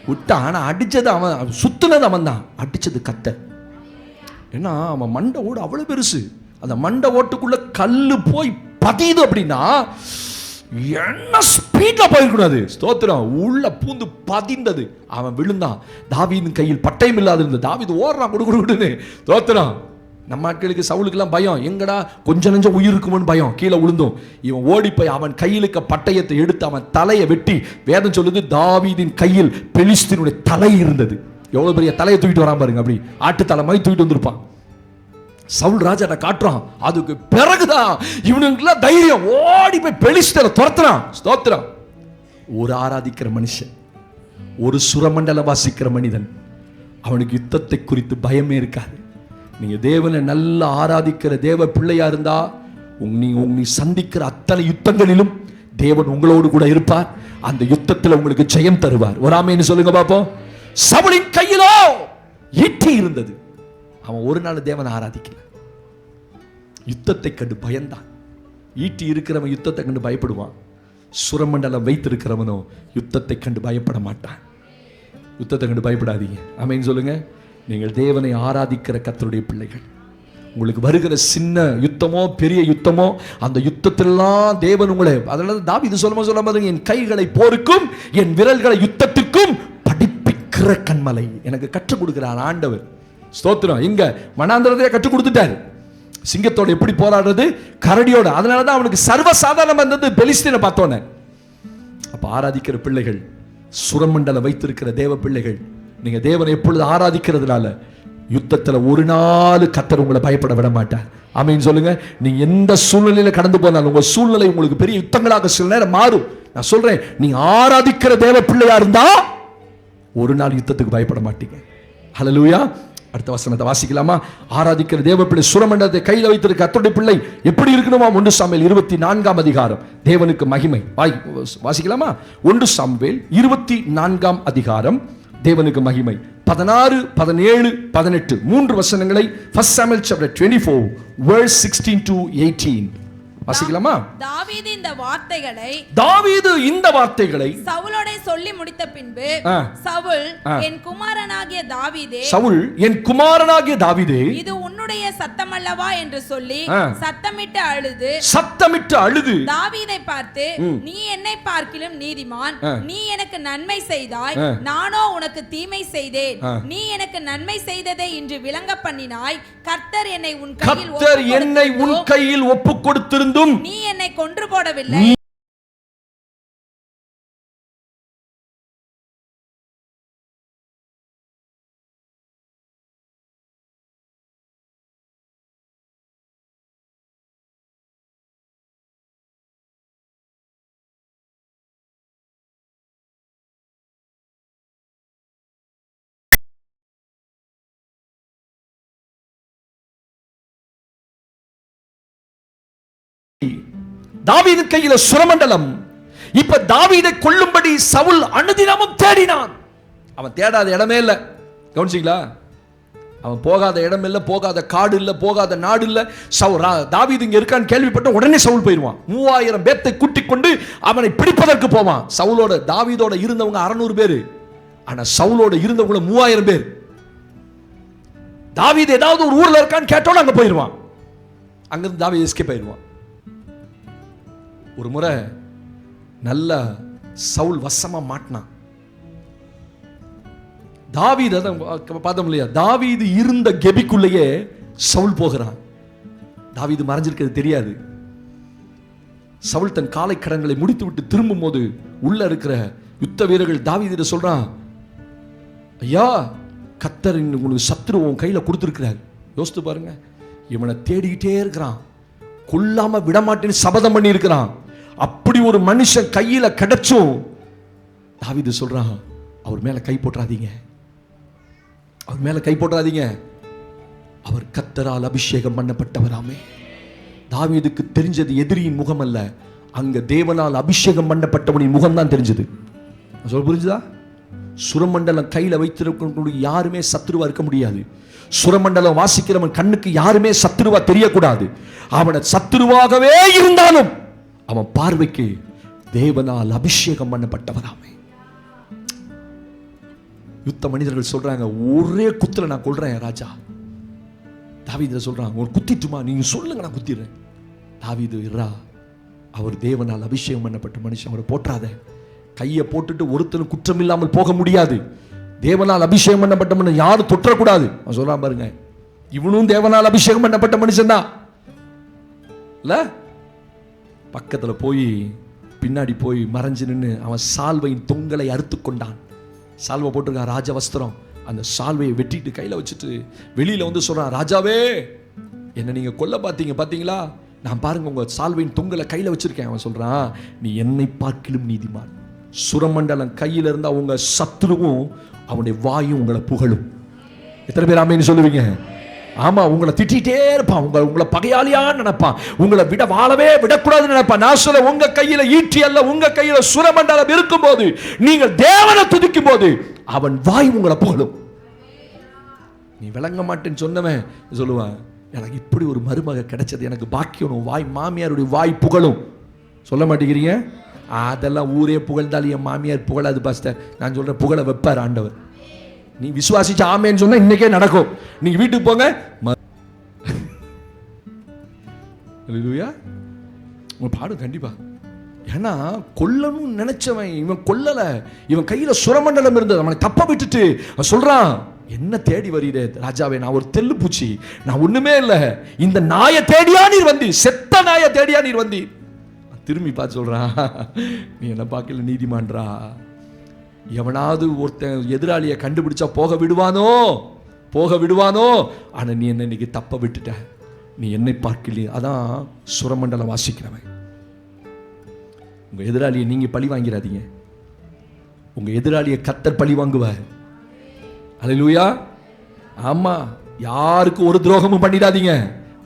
B: விட்டான். ஆனா அடிச்சது அவன், சுத்துனது அவன் தான், அடிச்சது கர்த்தர். ஏன்னா அவன் மண்டை ஓடு அவ்வளவு பெருசு. அந்த மண்டை ஓட்டுக்குள்ள கல்லு போய் பதியுது அப்படின்னா என்ன ஸ்பீட்ல போயிருக்கூடாது. ஸ்தோத்திரம். உள்ள பூந்து பதிந்தது. அவன் விழுந்தான். தாவீதின் கையில் பட்டயம் இல்லாது இருந்தது. தாவீது ஓடுறான் கொடுக்குன்னு. ஸ்தோத்திரம். நம்ம ஆட்களுக்கு சவுலுக்கெல்லாம் பயம், எங்கடா கொஞ்சம் நெஞ்சம் உயிர் இருக்குமோன்னு பயம், கீழே விழுந்தோம். இவன் ஓடி போய் அவன் கையில் இருக்க பட்டயத்தை எடுத்து அவன் தலையை வெட்டி, வேதம் சொல்லுது தாவீதின் கையில் பெலிஸ்தீனுடைய தலை இருந்தது. எவ்வளவு பெரிய தலையை தூக்கிட்டு வரான் பாருங்க. அப்படி ஆட்டு தலை மாதிரி தூக்கிட்டு வந்திருப்பான். சவுல் ராஜா காட்டுறான். அதுக்கு பிறகுதான் இவனுக்குலாம் தைரியம், ஓடி போய் பெலிஸ்தரை துரத்துறான். ஸ்தோத்திரம். ஒரு ஆராதிக்கிற மனுஷன், ஒரு சுரமண்டல வாசிக்கிற மனிதன், அவனுக்கு யுத்தத்தை குறித்து பயமே இருக்காது. நீங்க தேவனை நல்லா ஆராதிக்கிற தேவ பிள்ளையா இருந்தா நீ சந்திக்கிற அத்தனை யுத்தங்களிலும் தேவன் உங்களோடு கூட இருப்பார். அந்த யுத்தத்தில் உங்களுக்கு ஜெயம் தருவார். ஒரு ஆமென்னு சொல்லுங்க பாப்போம். சவுலின் கையிலோ ஈட்டி இருந்தது. அவன் ஒரு நாள் தேவனை ஆராதிக்கல. யுத்தத்தை கண்டு பயந்தான். ஈட்டி இருக்கிறவன் யுத்தத்தை கண்டு பயப்படுவான். சுரமண்டலம் வைத்திருக்கிறவனோ யுத்தத்தை கண்டு பயப்பட மாட்டான். யுத்தத்தை கண்டு பயப்படாதீங்க. ஆமென் சொல்லுங்க. நீங்கள் தேவனை ஆராதிக்கிற கர்த்தருடைய பிள்ளைகள். உங்களுக்கு வருகிற சின்ன யுத்தமோ பெரிய யுத்தமோ, அந்த யுத்தத்திலெல்லாம் தேவன் உங்களை, அதனால தாவீது சொல்லும்போது என் கைகளை போருக்கும் என் விரல்களை யுத்தத்துக்கும் படிப்பிக்கிற கண்மலை எனக்கு கற்றுக் கொடுக்கிறார் ஆண்டவர். ஸ்தோத்திரம். இங்க வனாந்தரத்தை கற்றுக் கொடுத்துட்டாரு. சிங்கத்தோட எப்படி போராடுறது, கரடியோட. அதனாலதான் அவனுக்கு சர்வசாதாரணம் வந்தது பெலிஸ்தீனை பார்த்தோன்னே. அப்ப ஆராதிக்கிற பிள்ளைகள், சுரமண்டலம் வைத்திருக்கிற தேவ பிள்ளைகள், நீங்க தேவனை எப்பொழுது ஆராதிக்கிறதுனால யுத்தத்துல ஒரு நாள் கர்த்தர் உங்களை பயப்பட விட மாட்டார். ஆமென் சொல்லுங்க. நீங்க எந்த சூழ்நிலையில கடந்து போனாலும் உங்க சூழ்நிலை உங்களுக்கு பெரிய யுத்தங்களாக சில நேரம் மாறும். நான் சொல்றேன், நீங்க ஆராதிக்கிற தேவ பிள்ளையா இருந்தா ஒரு நாள் யுத்தத்துக்கு பயப்பட மாட்டீங்க. ஹல்லேலூயா. அடுத்த வசனத்தை வாசிக்கலாமா? ஆராதிக்கிற தேவ பிள்ளை சுரமண்டலத்தை கையில் வைத்திருக்க கர்த்தருடைய பிள்ளை எப்படி இருக்கணுமா? 1 சாமுவேல் 24 அதிகாரம். தேவனுக்கு மகிமை. வாசிக்கலாமா? 1 சாமுவேல் 24 அதிகாரம். தேவனுக்கு மகிமை. 16, 17, 18 3 வசனங்களை 1 Samuel chapter 24 verse 16 to 18 வாசிக்கலாமா?
A: தாவீது இந்த வார்த்தைகளை
B: சவுலோட
A: சொல்லி முடித்த பின்பு சவுல் என் குமாரனாகிய தாவீதே இது உன்னுடைய சத்தம் அல்லவா என்று சொல்லி சத்தமிட்டு அழுது தாவீதை பார்த்து, நீ என்னை பார்க்கிலும் நீதிமான், நீ எனக்கு நன்மை செய்தாய், நானோ உனக்கு தீமை செய்தேன். நீ எனக்கு நன்மை செய்ததை இன்று விளங்க பண்ணினாய். கர்த்தர் என்னை உன் கையில் ஒப்பு கொடுத்திருந்தும் நீ என்னை கொன்று போடவில்லை.
B: தாவீது கையில சுரமண்டலம். இப்ப தாவீதை கொல்லும்படி சவுல் அனுதினமும் தேடினான். அவன் தேடாத இடமே இல்ல. கவனிச்சீங்களா? அவன் போகாத இடம் இல்ல, போகாத காடு இல்ல, போகாத நாடு இல்ல. தாவீது இங்க இருக்கான்னு கேள்விப்பட்ட உடனே சவுல் போயிடுவான். 3000 பேத்தை கூட்டிக் கொண்டு அவனை பிடிப்பதற்கு போவான். சவுலோட தாவீதோட இருந்தவங்க 600 பேரு. ஆனா சவுலோட இருந்தவங்க 3000 பேர். தாவீது ஏதாவது ஒரு ஊர்ல இருக்கான்னு கேட்டோன்னு அங்க போயிடுவான். அங்கிருந்து தாவீது எஸ்கேப் ஆயிடுவான். ஒரு முறை நல்ல சவுல் வசமா மாட்டினான். தாவீது பார்த்தோம் இல்லையா? தாவீது இருந்த கெபிக்குள்ளேயே சவுல் போகிறான். தாவீது மறைஞ்சிருக்கிறது தெரியாது. சவுல் தன் காலை கடன்களை முடித்து விட்டு திரும்பும் போது உள்ள இருக்கிற யுத்த வீரர்கள் தாவீது சொல்றான், ஐயா, கர்த்தர் உங்களுக்கு சத்துரு உன் கையில கொடுத்திருக்கிறார். யோசித்து பாருங்க. இவனை தேடிக்கிட்டே இருக்கிறான், கொல்லாம விடமாட்டேன்னு சபதம் பண்ணி இருக்கிறான். அப்படி ஒரு மனுஷன் கையில கிடைச்சும் தாவீது சொல்றான், அவர் மேல கை போட்டுறாதீங்க, அவர் மேல கை போட்டுறாதீங்க, அவர் கர்த்தரால் அபிஷேகம் பண்ணப்பட்டவராமே. தாவீதுக்கு தெரிஞ்சது எதிரியின் முகம் அல்ல, அங்க தேவனால் அபிஷேகம் பண்ணப்பட்டவனின் முகம் தான் தெரிஞ்சது. சொல்ல புரிஞ்சுதா? சுரமண்டலம் கையில வைத்திருக்க யாருமே சத்துருவா இருக்க முடியாது. சுரமண்டலம் வாசிக்கிறவன் கண்ணுக்கு யாருமே சத்துருவா தெரியக்கூடாது. அவனை சத்துருவாகவே இருந்தாலும் அவன் பார்வைக்கு தேவனால் அபிஷேகம் பண்ணப்பட்டவராமே. யுத்த மனிதர்கள் சொல்றாங்க, ஒரே குத்துல நான் கொல்றேன் ராஜா. தாவீது சொல்றான், ஒரு குத்திட்டுமா, நீங்க சொல்லுங்க நான் குத்திடுறேன். தாவீது இரா, அவர் தேவனால் அபிஷேகம் பண்ணப்பட்ட மனுஷன், அவரை போற்றாத. கையை போட்டுட்டு ஒருத்தரும் குற்றம் இல்லாமல் போக முடியாது. தேவனால் அபிஷேகம் பண்ணப்பட்ட மனுஷன் யாரும் தொற்றக்கூடாது. அவன் சொல்றான் பாருங்க, இவனும் தேவனால் அபிஷேகம் பண்ணப்பட்ட மனுஷன் தான் இல்ல. பக்கத்துல போய் பின்னாடி போய் மறைஞ்சு நின்று அவன் சால்வையின் தொங்கலை அறுத்து கொண்டான். சால்வை போட்டிருக்கான் ராஜ வஸ்திரம். அந்த சால்வையை வெட்டிட்டு கையில வச்சுட்டு வெளியில வந்து சொல்றான், ராஜாவே என்ன நீங்க கொல்ல பாத்தீங்களா, நான் பாருங்க உங்க சால்வையின் தொங்கலை கையில வச்சிருக்கேன். அவன் சொல்றான், நீ என்னை பார்க்கிலும் நீதிமான். சுரமண்டலம் கையில இருந்தா உங்க சத்துருவும் அவனுடைய வாயும் உங்களை புகழும். எத்தனை பேர் ஆமென்னு சொல்லுவீங்க? ஆமா, உங்களை திட்டிகிட்டே இருப்பான், உங்களை பகையாளியா நினைப்பான், உங்களை வாழவே விடக்கூடாதுன்னு நினைப்பான். நான் சொல்ல, உங்க கையில ஈட்டி அல்ல, உங்க கையில சுரமண்டலம் இருக்கும் போது, நீங்கள் தேவனை துதிக்கும் போது அவன் வாய் உங்களை புகழும். நீ விளங்க மாட்டேன்னு சொன்னவன் சொல்லுவான், எனக்கு இப்படி ஒரு மருமக கிடைச்சது, எனக்கு பாக்கியம். வாய் மாமியாருடைய வாய் புகழும். சொல்ல மாட்டேங்கிறீங்க? அதெல்லாம் ஊரே புகழ்ந்தாலும் என் மாமியார் புகழாது பாஸ்டர். நான் சொல்றேன், புகழ வைப்பார் ஆண்டவர். நீ விசுவாசிச்சு ஆமேன்னு சொன்னா இன்னைக்கே நடக்கும். நீங்க வீட்டுக்கு போங்க, பாடு கண்டிப்பா. ஏன்னா கொல்லணும்னு நினைச்சவன் இவன் கொல்லல. இவன் கையில சுரமண்டலம் இருந்தது, அவனை தப்ப விட்டுட்டு சொல்றான், என்ன தேடி வரீரே ராஜாவே, நான் ஒரு தெல்லு பூச்சி, நான் ஒண்ணுமே இல்லை, இந்த நாயை தேடியா நீர் வந்தீர், செத்த நாயை தேடியா நீர் வந்தீர். திரும்பி பார்த்து சொல்றான், நீ என்ன பார்க்கல நீதிமான்றா. எவனாவது ஒருத்தன் எதிராளியை கண்டுபிடிச்சா போக விடுவானோ. ஆனா நீ என்ன இன்னைக்கு தப்ப விட்டுட்ட, நீ என்னை பார்க்கல. அதான் சுரமண்டலம் வாசிக்கிறவன். உங்க எதிராளியை நீங்க பழி வாங்கிறாதீங்க, உங்க எதிராளியை கர்த்தர் பழி வாங்குவார். அல்லேலூயா. ஆமா, யாருக்கு ஒரு துரோகமும் பண்ணிடாதீங்க.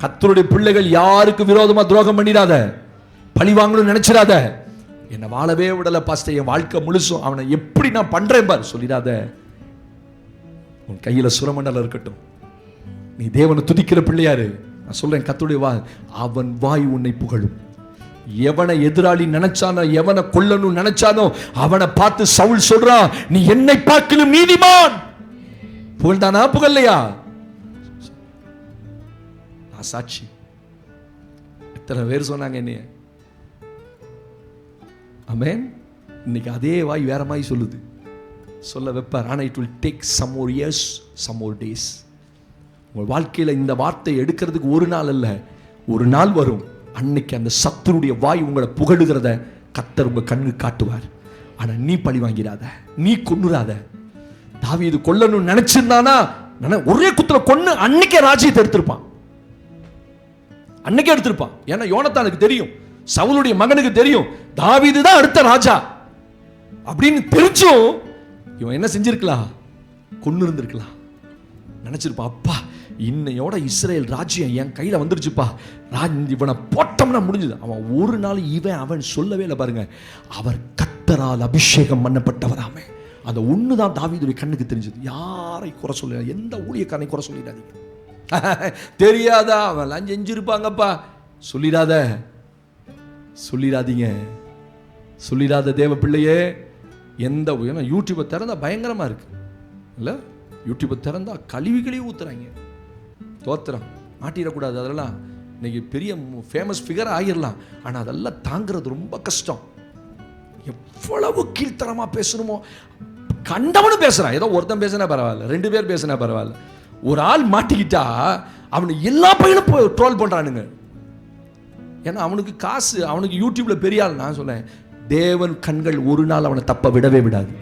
B: கர்த்தருடைய பிள்ளைகள் யாருக்கு விரோதமா துரோகம் பண்ணிடாத, பழி வாங்கணும்னு நினைச்சிடாத. என்னை வாழவே விடல பாஸ்டர், என் வாழ்க்கை முழுசும் அவனை எப்படி நான் பண்றேன் பார் சொல்லிடாத. உன் கையில சுரமண்டலம் இருக்கட்டும். நீ தேவனை துதிக்கிற பிள்ளையாரு. நான் சொல்றேன், கர்த்தருடைய அவன் வாய் உன்னை புகழும். எவனை எதிராளி நினைச்சானோ, எவனை கொல்லணும் நினைச்சானோ, அவனை பார்த்து சவுல் சொல்றான், நீ என்னை பார்க்கலும் நீதிமான். புகழ்தானா புகழ்லையா? நான் சாட்சி. எத்தனை பேர் சொன்னாங்க என்னைய. ஆமென். இன்னைக்கு அதே வாய் வேற மாதிரி சொல்லுது, சொல்ல வைப்பார். ஆனால் it will take some more years, some more days. உங்கள் வாழ்க்கையில் இந்த வார்த்தை எடுக்கிறதுக்கு ஒரு நாள் அல்ல, ஒரு நாள் வரும். அன்னைக்கு அந்த சத்துருடைய வாய் உங்களை புகழுகிறத கர்த்தர் உங்க கண்ணு காட்டுவார். ஆனா நீ பழி வாங்கிறாத, நீ கொன்னுறாத. தாவீது கொல்லணும்னு நினைச்சிருந்தானா ஒரே குத்துல கொன்னு அன்னைக்கே ராஜ்யத்தை எடுத்திருப்பான். அன்னைக்கே எடுத்திருப்பான். ஏன்னா யோனத்தானுக்கு தெரியும், சவுலுடைய மகனுக்கு தெரியும், தாவீது தான் அடுத்த ராஜா அப்படின்னு தெரிஞ்சும் இவன் என்ன செஞ்சிருக்கலாம், கொன்னு இருந்திருக்கலாம். நினைச்சிருப்பான், அப்பா இன்னையோட இஸ்ரேல் ராஜ்யம் என் கையில வந்துருச்சுப்பா, இவனை போட்டோம்னா முடிஞ்சது. அவன் ஒரு நாள் அவன் சொல்லவே இல்லை பாருங்க, அவர் கர்த்தரால் அபிஷேகம் பண்ணப்பட்டவராமே. அந்த ஒண்ணுதான் தாவீதுடைய கண்ணுக்கு தெரிஞ்சது. யாரை குறை சொல்ல, எந்த ஊழியக்காரனை குறை சொல்லிடாதீங்க. தெரியாதா அவன் செஞ்சிருப்பாங்கப்பா சொல்லிடாத தேவ பிள்ளையே. எந்த யூடியூப்பை திறந்தா பயங்கரமா இருக்கு இல்ல, யூடியூப்பை திறந்தா கழுவி ஊத்துறாங்க. தோத்திரம் மாட்டிடக்கூடாது. அதெல்லாம் இன்னைக்கு பெரிய ஃபேமஸ் ஃபிகர் ஆகிடலாம், ஆனால் அதெல்லாம் தாங்கிறது ரொம்ப கஷ்டம். எவ்வளவு கீழ்த்தரமா பேசணுமோ கண்டவனு பேசுறான். ஏதோ ஒருத்தன் பேசினா பரவாயில்ல, 2 பேர் பேசினா பரவாயில்ல, ஒரு ஆள் மாட்டிக்கிட்டா அவனை எல்லா பையனும் ட்ரோல் பண்றானுங்க. ஏன்னா அவனுக்கு காசு, அவனுக்கு யூடியூப்ல பெரிய ஆள். நான் சொன்னேன், தேவன் கண்கள் ஒரு நாள் அவனை தப்ப விடவே விடாது.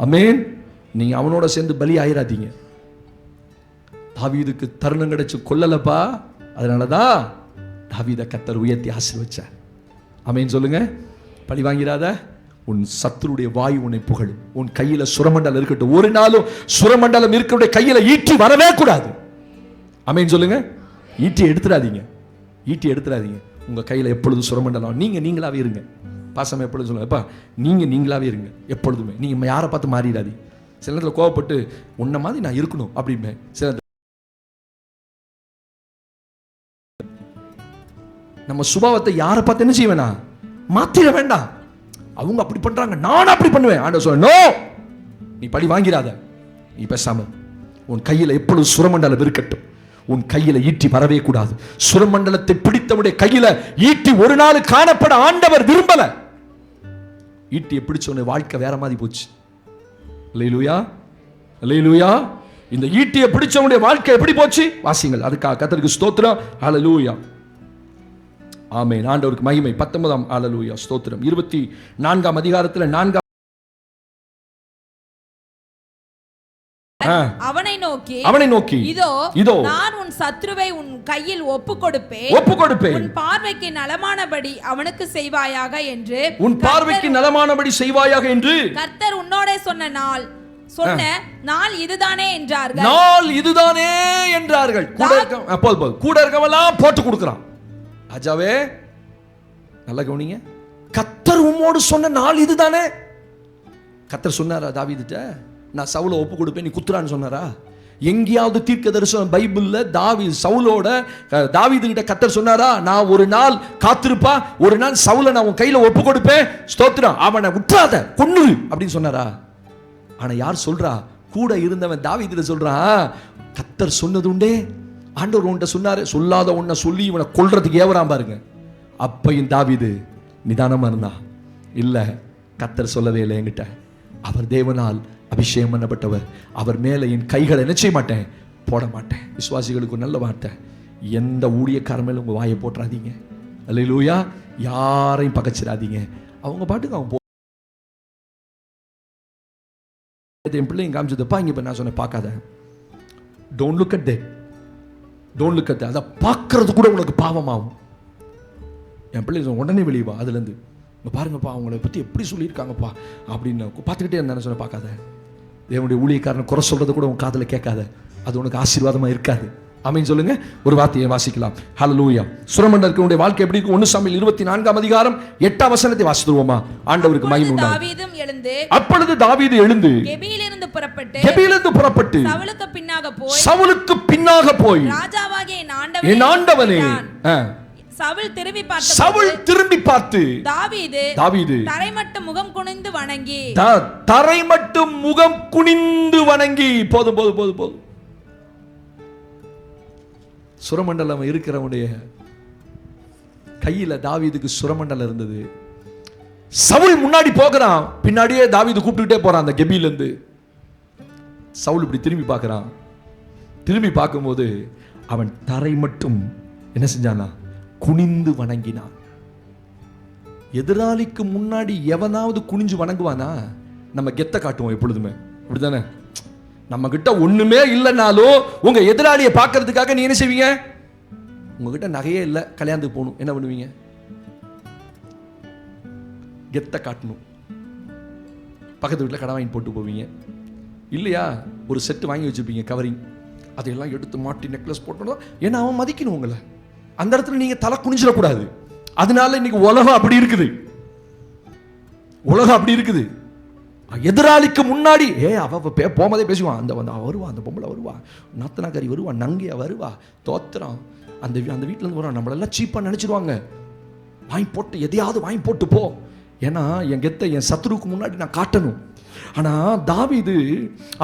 B: ஆமென். நீங்க அவனோட சேர்ந்து பலி ஆயிராதீங்க. தாவீதுக்கு தருணம் கிடைச்சு கொல்லலப்பா, அதனாலதான் தாவீதை கர்த்தர் உயர்த்தி ஆசீர்வதிச்சார். ஆமென் சொல்லுங்க. பழி வாங்கிறாத, உன் சத்துருடைய வாய் உன்னை புகழும். உன் கையில சுரமண்டலம் இருக்கட்டும். ஒரு நாளும் சுரமண்டலம் இருக்கிற கையில ஈட்டி வரவே கூடாது. ஆமென் சொல்லுங்க. ஈட்டி எடுத்துடாதீங்க. உங்க கையில எப்பொழுதும் சுரமண்டலம். நீங்களாவே இருங்க. பாசம் எப்பொழுதும் சொல்லுங்க, நீங்களாவே இருங்க எப்பொழுதுமே. நீங்க யாரை பார்த்து மாறிடாதீங்க. சில நேரத்தில் கோவப்பட்டு உன்ன மாதிரி நான் இருக்கணும் அப்படிமே. சில நம்ம சுபாவத்தை யாரை பார்த்து என்ன செய்ய வேணாம், மாத்திர வேண்டாம். அவங்க அப்படி பண்றாங்க, நான் அப்படி பண்ணுவேன். ஆண்டவர் சொல்ல, நோ, நீ பழி வாங்கிறாத, நீ பேசாம உன் கையில எப்பொழுது சுரமண்டலம் இருக்கட்டும், உன் கையில ஈட்டி வரவே கூடாது. சுரமண்டலத்தை பிடித்தவுடைய கையில ஈட்டி ஒரு நாள் காணப்பட ஆண்டவர் விரும்பல. ஈட்டியை பிடிச்ச வாழ்க்கை வேற மாதிரி போச்சு. அல்லேலூயா, அல்லேலூயா. இந்த ஈட்டியை பிடிச்சவனுடைய வாழ்க்கை எப்படி போச்சு வாசிங்கள். அதுக்காக கர்த்தருக்கு ஸ்தோத்திரம். ஹல்லேலூயா, ஆமென். ஆண்டவருக்கு மகிமை. 19 ஹல்லேலூயா, ஸ்தோத்திரம். 24 அதிகாரத்தில் 4
D: அவனை நோக்கி இதோ நான் உன் சத்துருவை உன் கையில் ஒப்பு கொடுப்பேன், உன் பார்வைக்கு நலமானபடி அவனுக்கு செய்வாயாக என்று,
B: உன் பார்வைக்கு நலமானபடி செய்வாயாக என்று
D: கர்த்தர் உன்னோட சொன்ன நாள் இதுதானே என்றார்கள்.
B: நாள் இதுதானே என்றார்கள். கூட இருக்கவெல்லாம் போட்டு கொடுக்கிறான். ராஜாவே நல்ல கவனிங்க, கர்த்தர் உம்மோடு சொன்ன நாள் இதுதானே. கர்த்தர் சொன்னாரா தாவீதுட்ட, நான் சவுலை ஒப்பு கொடுப்பேன், நீ குத்துறான்னு சொன்னாரா? எங்கேயாவது தீர்க்க தரிசனம் பைபிள்ல சவுலோட தாவீது கிட்ட கர்த்தர் சொன்னாரா, நான் ஒரு நாள் காத்திருப்பா, ஒரு நாள் சவுலை நான் உன் கையில ஒப்பு கொடுப்பேன், ஸ்தோத்திரம், அவனை விட்டுறாத, கொன்னுரு அப்படின்னு சொன்னாரா? ஆனா யார் சொல்றா? கூட இருந்தவன் தாவீது சொல்றான், கர்த்தர் சொன்னது உண்டே, ஆண்டவர் உன்கிட்ட சொன்னாரு, சொல்லாத உன்னை சொல்லி இவனை கொல்றதுக்கு ஏவறான் பாருங்க. அப்பையும் தாவீது நிதானமா இருந்தான். இல்ல, கர்த்தர் சொல்லவே இல்லை என்கிட்ட, அவர் தேவனால் அபிஷேகம் பண்ணப்பட்டவர், அவர் மேல என் கைகளை என்ன செய்ய மாட்டேன், போட மாட்டேன். விசுவாசிகளுக்கு நல்ல வார்த்தை, எந்த ஊழியக்காரன் மேல உங்க வாயை போட்டுறாதீங்க. அல்லேலூயா. யாரையும் பகச்சிடாதீங்க, அவங்க பாட்டுக்கு அவங்க என் பிள்ளைங்க காமிச்சதுப்பா, இங்க நான் சொன்னேன் பார்க்காத, don't look at that, don't look at that, அதை பார்க்கறது கூட உனக்கு பாவமாகும். என் பிள்ளை உடனே வெளியே வா அதுல இருந்து, பாருங்கப்பா அவங்கள பற்றி எப்படி சொல்லியிருக்காங்கப்பா அப்படின்னு பார்த்துக்கிட்டே இருந்தானே சொன்ன. பார்க்காத, தேவனுடைய ஊழியக்காரனை குறை சொல்றது கூட உன் காதில் கேட்காத, அது உனக்கு ஆசீர்வாதமா இருக்காது. ஆமென் சொல்லுங்க. ஒரு வார்த்தையை வாசிக்கலாம். ஹல்லேலூயா. சுரமண்டலத்தினுடைய வாழ்க்கை எப்படி இருக்கும்? 1 சாமுவேல் 24 அதிகாரம் 8 வசனத்தை வாசித்துருவோமா? ஆண்டவருக்கு மகிமை உண்டாகட்டும். அப்பொழுது தாவீது எழுந்து கெபியிலிருந்து புறப்பட்டு சவுலுக்கு பின்னாக போய் என் ஆண்டவனே,
D: சவுல்
B: திரும்பி பார்த்து தாவீது
D: தரைமட்டும் முகம் குனிந்து வணங்கி,
B: போதும் போதும் போதும் போதும். சுரமண்டலம் இருக்கிறவனுடைய கையில தாவீதுக்கு சுரமண்டலம் இருந்தது. சவுல் முன்னாடி போகிறான், பின்னாடியே தாவீது கூப்பிட்டுட்டே போறான். அந்த கெபியில இருந்து சவுல் இப்படி திரும்பி பார்க்கிறான். திரும்பி பார்க்கும்போது அவன் தரை மட்டும் என்ன செஞ்சானா, குனிந்து வணங்கினான். எதிராளிக்கு முன்னாடி எவனாவது குனிஞ்சு வணங்குவானா? நம்ம கெத்த காட்டுவோம் எப்பொழுதுமே, அப்படித்தானே? நம்ம கிட்ட ஒண்ணுமே இல்லைனாலும் உங்க எதிராளியை பார்க்கறதுக்காக நீ என்ன செய்வீங்க? உங்ககிட்ட நகையே இல்லை, கல்யாணத்துக்கு போகணும், என்ன பண்ணுவீங்க? கெத்த காட்டணும். பக்கத்து வீட்டில் கடை வாங்கி போட்டு போவீங்க இல்லையா? ஒரு செட்டு வாங்கி வச்சிருப்பீங்க கவரிங், அதையெல்லாம் எடுத்து மாட்டி நெக்லஸ் போட்டோம். ஏன்னா அவன் மதிக்கணும் உங்களை. அந்த இடத்துல நீங்க தலை குனிஞ்சிடக்கூடாது. அதனால இன்னைக்கு உலகம் அப்படி இருக்குது, உலகம் அப்படி இருக்குது. எதிராளிக்கு முன்னாடி அவ போமதே பேசுவான், அந்த வருவா, அந்த பொம்பளை வருவா, நாத்தனாக்காரி வருவா, நங்கையா வருவா, தோத்திரம், அந்த வீட்டுல இருந்து வருவான், நம்மளெல்லாம் சீப்பா நினைச்சிருவாங்க. வாங்கி போட்டு எதையாவது வாங்கி போட்டு போ, ஏன்னா என் கெத்த என் சத்துருக்கு முன்னாடி நான் காட்டணும். ஆனா தாவீது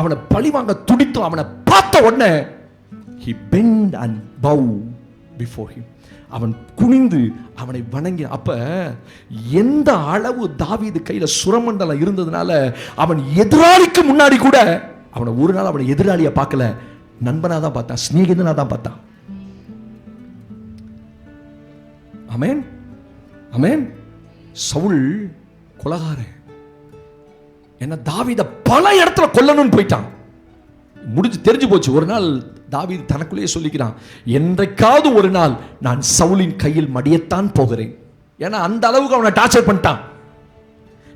B: அவனை பழி வாங்க துடித்து அவனை பார்த்த உடனே he bent and bowed before him. அவன் குனிந்து அவனை வணங்கி. அப்ப எந்த அளவு தாவீது கையில சுரமண்டலம் இருந்ததுனால அவன் எதிராளிக்கு முன்னாடி கூட அவனை ஒரு நாள் அவனை எதிராளியா பார்க்கல, நண்பனா தான் பார்த்தான், சிநேகிதனா தான் பார்த்தான். ஆமென், ஆமென். சவுல் கொலைகாரன், என்ன தாவீத பல இடத்துல கொல்லணும்னு போயிட்டான். முடிஞ்சு தெரிஞ்சு போச்சு. ஒரு நாள் தாவீது தனக்குள்ளேயே சொல்லிக்கிறான், என்றைக்காவது ஒரு நாள் நான் சவுலின் கையில் மடியத்தான் போகிறேன். ஏன்னா அந்த அளவுக்கு அவனை டார்ச்சர் பண்ணிட்டான்.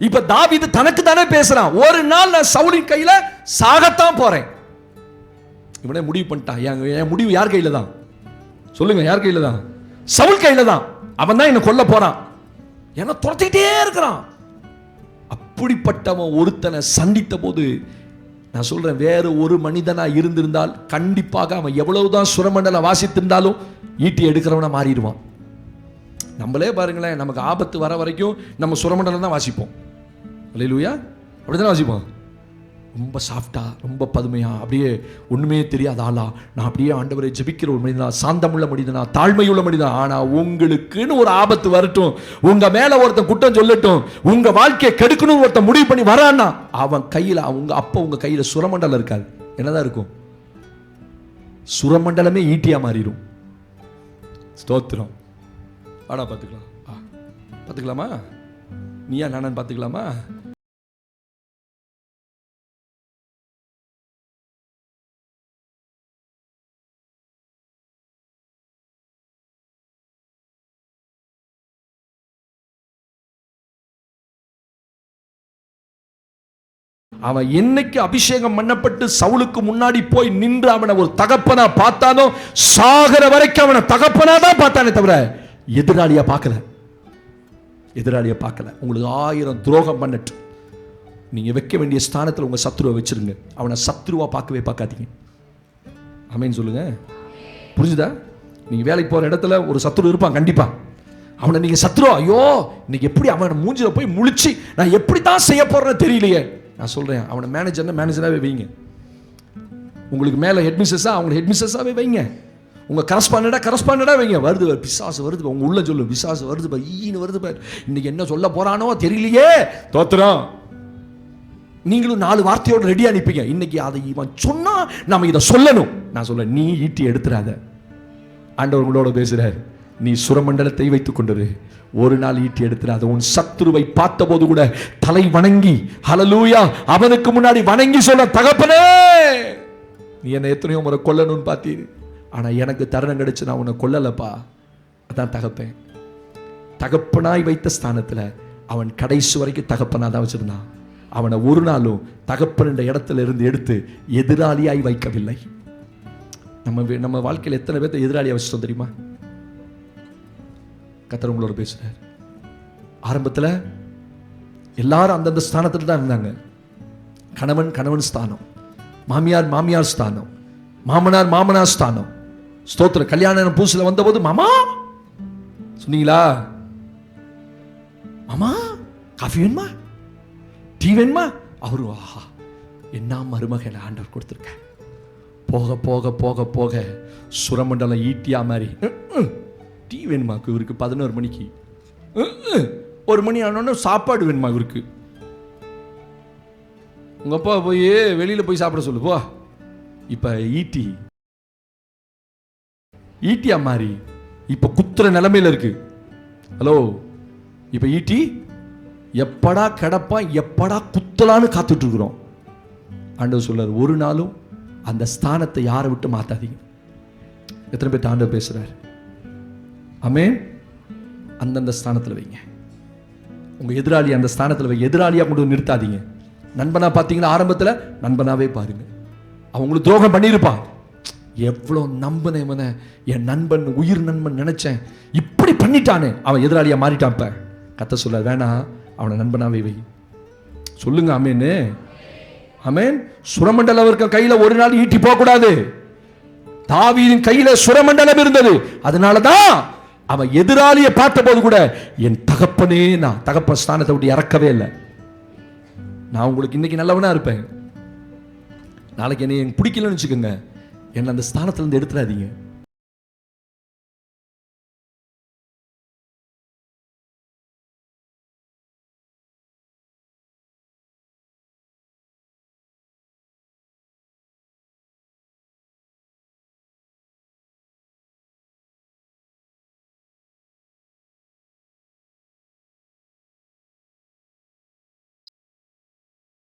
B: இப்ப தாவீது தனக்கு தானே பேசுறான், ஒரு நாள் நான் சவுலின் கையில சாகத்தான் போறேன். இவனே முடிவு பண்ணிட்டான். என் முடிவு யார் கையில தான் சொல்லுங்க? யார் கையில தான்? சவுல் கையில தான். அவன் தான் என்ன கொல்ல போறான், ஏன்னா துரத்திட்டே இருக்கிறான். அப்படிப்பட்டவன் ஒருத்தனை சந்தித்த போது நான் சொல்றேன், வேற ஒரு மனிதனா இருந்திருந்தால் கண்டிப்பாக அவன் எவ்வளவுதான் சுரமண்டலம் வாசித்திருந்தாலும் ஈட்டி எடுக்கிறவனா மாறிடுவான். நம்மளே பாருங்களேன், நமக்கு ஆபத்து வர வரைக்கும் நம்ம சுரமண்டலம் தான் வாசிப்போம். அல்லேலூயா, அப்படிதானே வாசிப்போம். ரொம்ப சாஃப்டா, ரொம்ப பதுமையா, அப்படியே ஒண்ணுமே தெரியாத ஆளா, நான் அப்படியே ஆண்டவரை ஜெபிக்கிற ஒரு மனிதனா, சாந்தமுள்ள மனிதனா, தாழ்மையுள்ள மனிதனா. ஆனா உங்களுக்குன்னு ஒரு ஆபத்து வரட்டும், உங்க மேல ஒருத்தன் குற்றம் சொல்லட்டும், உங்க வாழ்க்கையை கெடுக்கணும் ஒருத்தன் முடிவு பண்ணி வரான்னா, அவன் கையில உங்க கையில சுரமண்டலம் இருக்காது. என்னதான் இருக்கும்? சுரமண்டலமே ஈட்டியா மாறிடும். ஸ்தோத்திரம். ஆனா பார்த்துக்கலாமா? நீயா நானு பார்த்துக்கலாமா? அவன் என்னைக்கு அபிஷேகம் பண்ணப்பட்டு சவுலுக்கு முன்னாடி போய் நின்று அவனை ஒரு தகப்பனா பார்த்தானோ, சாகர வரைக்கும் அவனை தகப்பனா தான் பார்த்தானே தவிர எதிராளியா பார்க்கல. உங்களுக்கு 1000 துரோகம் பண்ணட்டு, நீங்க வைக்க வேண்டிய ஸ்தானத்தில் உங்க சத்ருவை வச்சிருங்க. அவனை சத்ருவா பார்க்காதீங்க. ஆமென் சொல்லுங்க. புரிஞ்சுதா? நீங்க வேலைக்கு போற இடத்துல ஒரு சத்ரு இருப்பான் கண்டிப்பா. அவனை நீங்க சத்ரு, ஐயோ இன்னைக்கு எப்படி அவனை மூஞ்சில போய் முழிச்சு நான் எப்படி தான் செய்ய போறேன்னு தெரியலையே. நான் சொல்றேன், அவனை மேனேஜராகவே வைங்க. உங்களுக்கு மேல ஹெட்மிஸ்ஸஸா அவங்க ஹெட்மிஸ்ஸஸாவே வைங்க. உங்க கரஸ்பாண்டடா வைங்க. வருது பிசாசு வருது, உங்க உள்ள சொல்லு பிசாசு வருது பார், ஈன்னு வருது பார், இன்னைக்கு என்ன சொல்ல போறானோ தெரியலையே. தோத்திரம். நீங்களும் 4 வார்த்தையோட ரெடியா நிப்பீங்க. இன்னைக்கு அதை இவன் சொன்னா நாம இதை சொல்லணும். நான் சொல்ல, நீ ஈட்டி எடுத்துறாத. ஆண்டவர் உங்களோட பேசுறாரு, நீ சுரமண்டலத்தை வைத்துக் கொண்டது, ஒரு நாள் ஈட்டி எடுத்துறாத. உன் சத்துருவை பார்த்த போது கூட தலை வணங்கி, ஹல்லேலூயா, அவனுக்கு முன்னாடி வணங்கி சொல்ல, தகப்பனே நீ என்ன எத்தனையோ முறை கொல்லணும்னு பார்த்தீரு, ஆனா எனக்கு தருணம் கிடைச்சு நான் உன்னை கொல்லலப்பா. அதான் தகப்பேன். தகப்பனாய் வைத்த ஸ்தானத்துல அவன் கடைசி வரைக்கும் தகப்பனா தான் வச்சிருந்தான். அவனை ஒரு நாளும் தகப்பன் என்ற இடத்துல இருந்து எடுத்து எதிராளியாய் வைக்கவில்லை. நம்ம வாழ்க்கையில் எத்தனை பேர்த்த எதிராளியா வச்சிட்டோம் தெரியுமா? கர்த்தர் உங்களோட பேசுறார். ஆரம்பத்தில் எல்லாரும் அந்தந்த ஸ்தானத்தில் தான் இருந்தாங்க. கணவன் ஸ்தானம், மாமியார் ஸ்தானம், மாமனார் ஸ்தானம். ஸ்தோத்திரம். கல்யாணம் புதுசுல வந்தபோது மாமா சொன்னீங்களா? மாமா காஃபி வேணுமா, டீ வேணுமா? அவரு ஆஹா என்ன மருமகளை ஆண்டவர் கொடுத்துருக்க. போக போக போக போக சுரமண்டலம் ஈட்டியா மாதிரி, டீ வேணுமாக்கு இவருக்கு 11 மணிக்கு, 1 மணி ஆனோன்னு சாப்பாடு வேணுமா இவருக்கு. உங்க அப்பா போய் வெளியில போய் சாப்பிட சொல்லு போ. இப்ப ஈட்டியா மாறி இப்ப குத்துற நிலைமையில இருக்கு. ஹலோ, இப்ப ஈட்டி எப்படா கிடப்பான், எப்படா குத்தலான்னு காத்துட்டு இருக்கிறோம். ஆண்டவர் சொல்றாரு, ஒரு நாளும் அந்த ஸ்தானத்தை யாரை விட்டு மாத்தாதீங்க. எத்தனை பேர் ஆண்டவர் பேசுறாரு? ஆமென். அந்தந்த ஸ்தானத்தில் வைங்க. உங்க எதிராளி அந்த ஸ்தானத்தில் வைங்க. எதிராளியா கொண்டு நிறுத்தாதீங்க. நண்பனா பார்த்தீங்கன்னா ஆரம்பத்தில் நண்பனாவே பாருங்க. அவன் உங்களுக்கு துரோகம் பண்ணியிருப்பான். எவ்வளோ நம்பினவனை, என் நண்பன் உயிர் நண்பன் நினைச்சேன், இப்படி பண்ணிட்டானே, அவன் எதிராளியா மாறிட்டான். இப்ப கத்த சொல்ல வேணாம், அவனை நண்பனாவே வை. சொல்லுங்க ஆமேன்னு. ஆமேன். சுரமண்டலம் இருக்க கையில ஒரு நாள் ஈட்டி போக கூடாது. தாவீதின் கையில சுரமண்டலம் இருந்தது. அதனாலதான் அவன் எதிராளியை பார்த்த போது கூட என் தகப்பனே, நான் தகப்பன் ஸ்தானத்தை விட்டு இறக்கவே இல்லை. நான் உங்களுக்கு இன்னைக்கு நல்லவனா இருப்பேன், நாளைக்கு என்னை பிடிக்கலன்னு வச்சுக்கோங்க, என்ன அந்த ஸ்தானத்துல இருந்து எடுத்துடாதீங்க.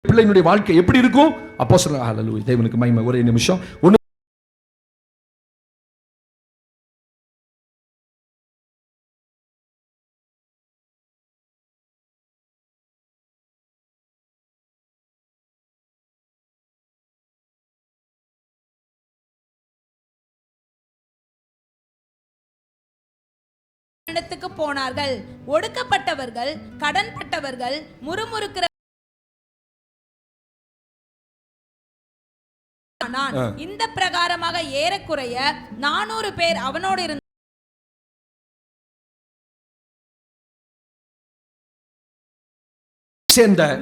B: பிள்ளைகளுடைய வாழ்க்கை எப்படி இருக்கும்? அப்போஸ்தலர் ஹல்லேலூயா, தேவனுக்கு மகிமை. ஒரே நிமிஷம்.
D: இடத்துக்கு போனார்கள். ஒடுக்கப்பட்டவர்கள், கடன்பட்டவர்கள், முறுமுறுக்கிற இந்த பிரகாரமாக ஏறக்குறைய 400 பேர் அவனோடு இருந்த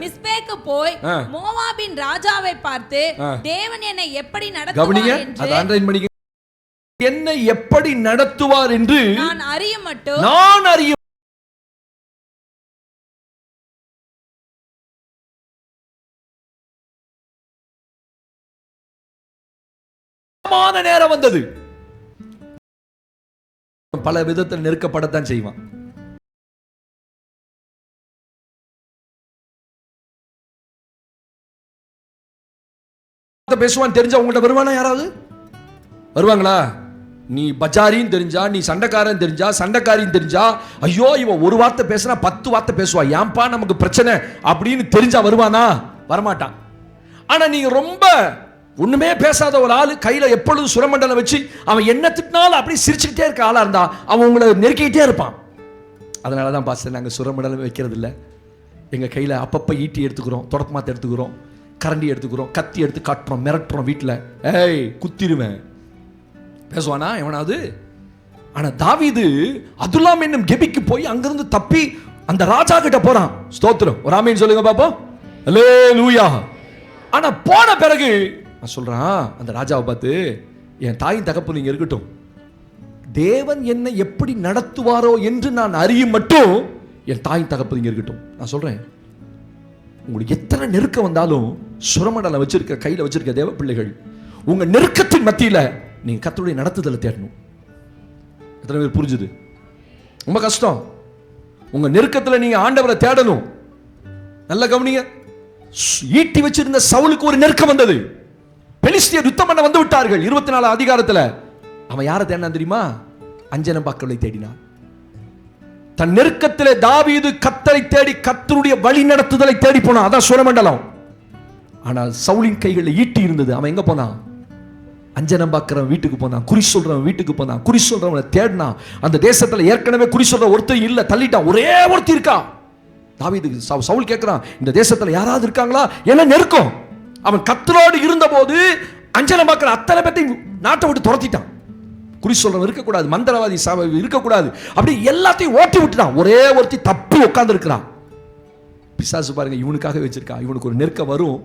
D: மிஸ்பேக்கு போய் மோவாபின் ராஜாவை பார்த்து தேவன் என்னை எப்படி நடத்துவார் என்று
B: என்னை எப்படி நடத்துவார் என்று
D: நான் அறிய மட்டும்
B: நேரம் வந்தது. பல விதத்தில் நெருக்கப்படத்தான் செய்வான். பேசுவான் தெரிஞ்சா உங்கள்கிட்ட வருவானா? யாராவது வருவாங்களா? நீ பஜாரின்னு தெரிஞ்சா, நீ சண்டைக்காரன் தெரிஞ்சா, சண்டைக்காரின்னு தெரிஞ்சா, ஐயோ இவன் ஒரு வார்த்தை பேசினா 10 வார்த்தை பேசுவா, ஏன்பா நமக்கு பிரச்சனை அப்படின்னு தெரிஞ்சா வருவானா? வரமாட்டான். ஆனா நீங்க ரொம்ப ஒண்ணுமே பேசாத ஒரு ஆளு கையில எப்பொழுதும் சுரமண்டலம் வச்சு அவன் என்ன திட்டினாலும் அப்படி சிரிச்சுக்கிட்டே இருக்க ஆளா இருந்தா அவன் உங்களை நெருக்கிட்டே இருப்பான். அதனாலதான் பாஸ்டர் நாங்க சுரமண்டலம் வைக்கிறது இல்லை. எங்க கையில அப்பப்ப ஈட்டி எடுத்துக்கிறோம், தொடப்பமாத்த எடுத்துக்கிறோம், கரண்டி எடுத்துக்கிறோம், கத்தி எடுத்து காட்டுறோம், மிரட்டுறோம். வீட்டில் ஏய் குத்திருவேன் பேசுவானா எவனாவது? ஆனா தாவீது அதுல்லாம் என்னும் கெபிக்கு போய் அங்கிருந்து தப்பி அந்த ராஜா கிட்ட போறான். ஸ்தோத்திரம், ஒரு ஆமீன் சொல்லுங்க பாப்போம். அல்லேலூயா. ஆனா போன பிறகு சொல்றான் அந்த ராஜாவை பார்த்து, என் தாயின் தகப்பு நீங்க இருக்கட்டும், தேவன் என்னை எப்படி நடத்துவாரோ என்று நான் அறியும் மட்டும் என் தாயின் தகப்பு நீங்க இருக்கட்டும். நான் சொல்றேன், உங்களுக்கு எத்தனை நெருக்கம் வந்தாலும் சுரமண்டலம் வச்சிருக்க கையில வச்சிருக்க தேவ பிள்ளைகள், உங்க நெருக்கத்தின் மத்தியில நீங்க கர்த்தருடைய நடத்துதலை தேடணும். எத்தனை பேர் புரிஞ்சுது? ரொம்ப கஷ்டம். உங்க நெருக்கத்துல நீங்க ஆண்டவரை தேடணும். நல்ல கவனிங்க. ஈட்டி வச்சிருந்த சவுலுக்கு ஒரு நெருக்கம் வந்தது. பெலிஸ்தியர் யுத்தம் பண்ண வந்து விட்டார்கள். 24 அதிகாரத்துல அவன் யாரை தேடினான் தெரியுமா? அஞ்சனம்பாக்களை தேடினான். தன் நெருக்கத்திலே தாவீது கர்த்தரை தேடி கர்த்தருடைய வழி நடத்துதலை தேடி போனான். அதான் சுரமண்டலம். ஆனால் சவுலின் கைகளில் ஈட்டி இருந்தது. அவன் எங்க போனான்? அஞ்சனம் பார்க்கிறவன் வீட்டுக்கு போனான், குறி சொல்றவன் வீட்டுக்கு போனான், குறி சொல்றவனை தேடினான். அந்த தேசத்துல ஏற்கனவே குறி சொல்ற ஒருத்தர் இல்ல, தள்ளிட்டான். ஒரே ஒருத்தர் இருக்கா. தாவீது சவுல் கேட்கிறான், இந்த தேசத்துல யாராவது இருக்காங்களா? என்ன நெருக்கம். அவன் கர்த்தரோடு இருந்த போது அஞ்சனம் பார்க்கிற அத்தனை பேத்தையும் நாட்டை விட்டு துரத்திட்டான். குறி சொல்றவன் இருக்கக்கூடாது, மந்திரவாதி இருக்கக்கூடாது, அப்படி எல்லாத்தையும் ஓட்டி விட்டுட்டான். ஒரே ஒருத்தி தப்பி உட்கார்ந்து இருக்கிறான். பிசாசு பாருங்க, இவனுக்காக வச்சிருக்கான். இவனுக்கு ஒரு நெருக்கம் வரும்,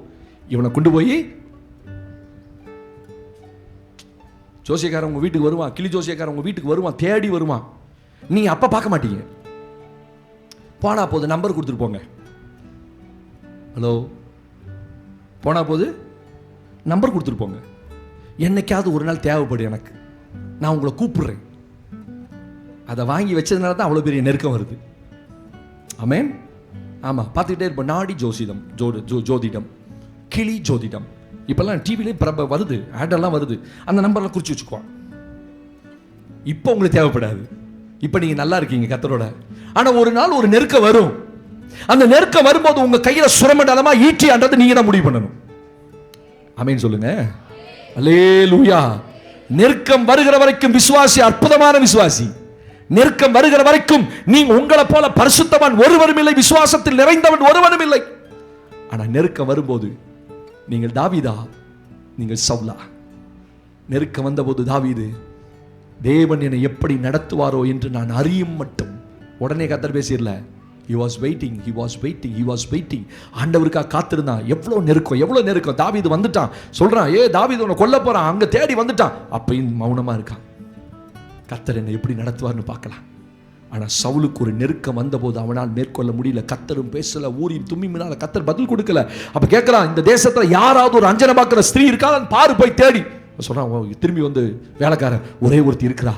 B: இவனை கொண்டு போய் ஜோசியக்காரன் உங்க வீட்டுக்கு வருவான், கிளி ஜோசியக்காரன் உங்க வீட்டுக்கு வருவான், தேடி வருவான். நீங்க அப்ப பார்க்க மாட்டீங்க. போனா போது நம்பர் கொடுத்துட்டு போங்க. ஹலோ, போனா போது நம்பர் கொடுத்துட்டு போங்க. என்னைக்காவது ஒரு நாள் தேவைப்படும் எனக்கு, நான் உங்களை கூப்பிடுறேன். அதை வாங்கி வச்சதுனால தான் அவ்வளோ பெரிய நெருக்கம் வருது. ஆமென். ஆமாம், பார்த்துக்கிட்டே இருப்போம். நாடி ஜோசிடம், ஜோதிடம், கிளி ஜோதிடம், இப்பெல்லாம் டிவிலே வருது, ஆடெல்லாம் வருது. அந்த நம்பர்லாம் குறித்து வச்சுக்குவான். இப்போ உங்களுக்கு தேவைப்படாது. இப்போ நீங்கள் நல்லா இருக்கீங்க கர்த்தரோட. ஆனால் ஒரு நாள் ஒரு நெருக்கம் வரும். அந்த நெருக்கம் வரும்போது உங்கள் கையில் சுரமண்டலமா ஈட்டி ஆண்டது நீங்கள் தான் முடிவு பண்ணணும். ஆமென் சொல்லுங்க. அல்லேலூயா. நெருக்கம் வருகிற வரைக்கும் விசுவாசி அற்புதமான விசுவாசி. நெருக்கம் வருகிற வரைக்கும் நீங்க உங்களை போல பரிசுத்தவான் ஒருவரும் இல்லை, விசுவாசத்தில் நிறைந்தவன் ஒருவரும் இல்லை. ஆனா நெருக்கம் வரும்போது நீங்கள் தாவீதா, நீங்கள் சவுலா? நெருக்கம் வந்தபோது தாவீது, தேவன் என்னை எப்படி நடத்துவாரோ என்று நான் அறியும் மட்டும். உடனே கர்த்தர் பேசிடல. He was waiting, he was waiting, he was waiting. ஆண்டவருக்காக காத்திருந்தான். எவ்வளவு நெருக்கம், எவ்வளவு நெருக்கம். தாவீது வந்துட்டான், சொல்றான், ஏ தாவீது உன்னை கொல்ல போறான், அங்க தேடி வந்துட்டான். அப்பயும் மௌனமா இருக்கான். கர்த்தர் என்னை எப்படி நடத்துவார்னு பார்க்கலாம். ஆனா சவுலுக்கு ஒரு நெருக்கம் வந்தபோது அவனால் மேற்கொள்ள முடியல. கர்த்தரும் பேசல, ஊரின் தும்மினால கர்த்தர் பதில் கொடுக்கல. அப்ப கேட்கறான், இந்த தேசத்துல யாராவது ஒரு அஞ்சனை பார்க்கிற ஸ்திரீ இருக்கா? பாரு, போய் தேடி. சொல்றான், திரும்பி வந்து வேலைக்காரன், ஒரே ஒருத்தி இருக்கிறா,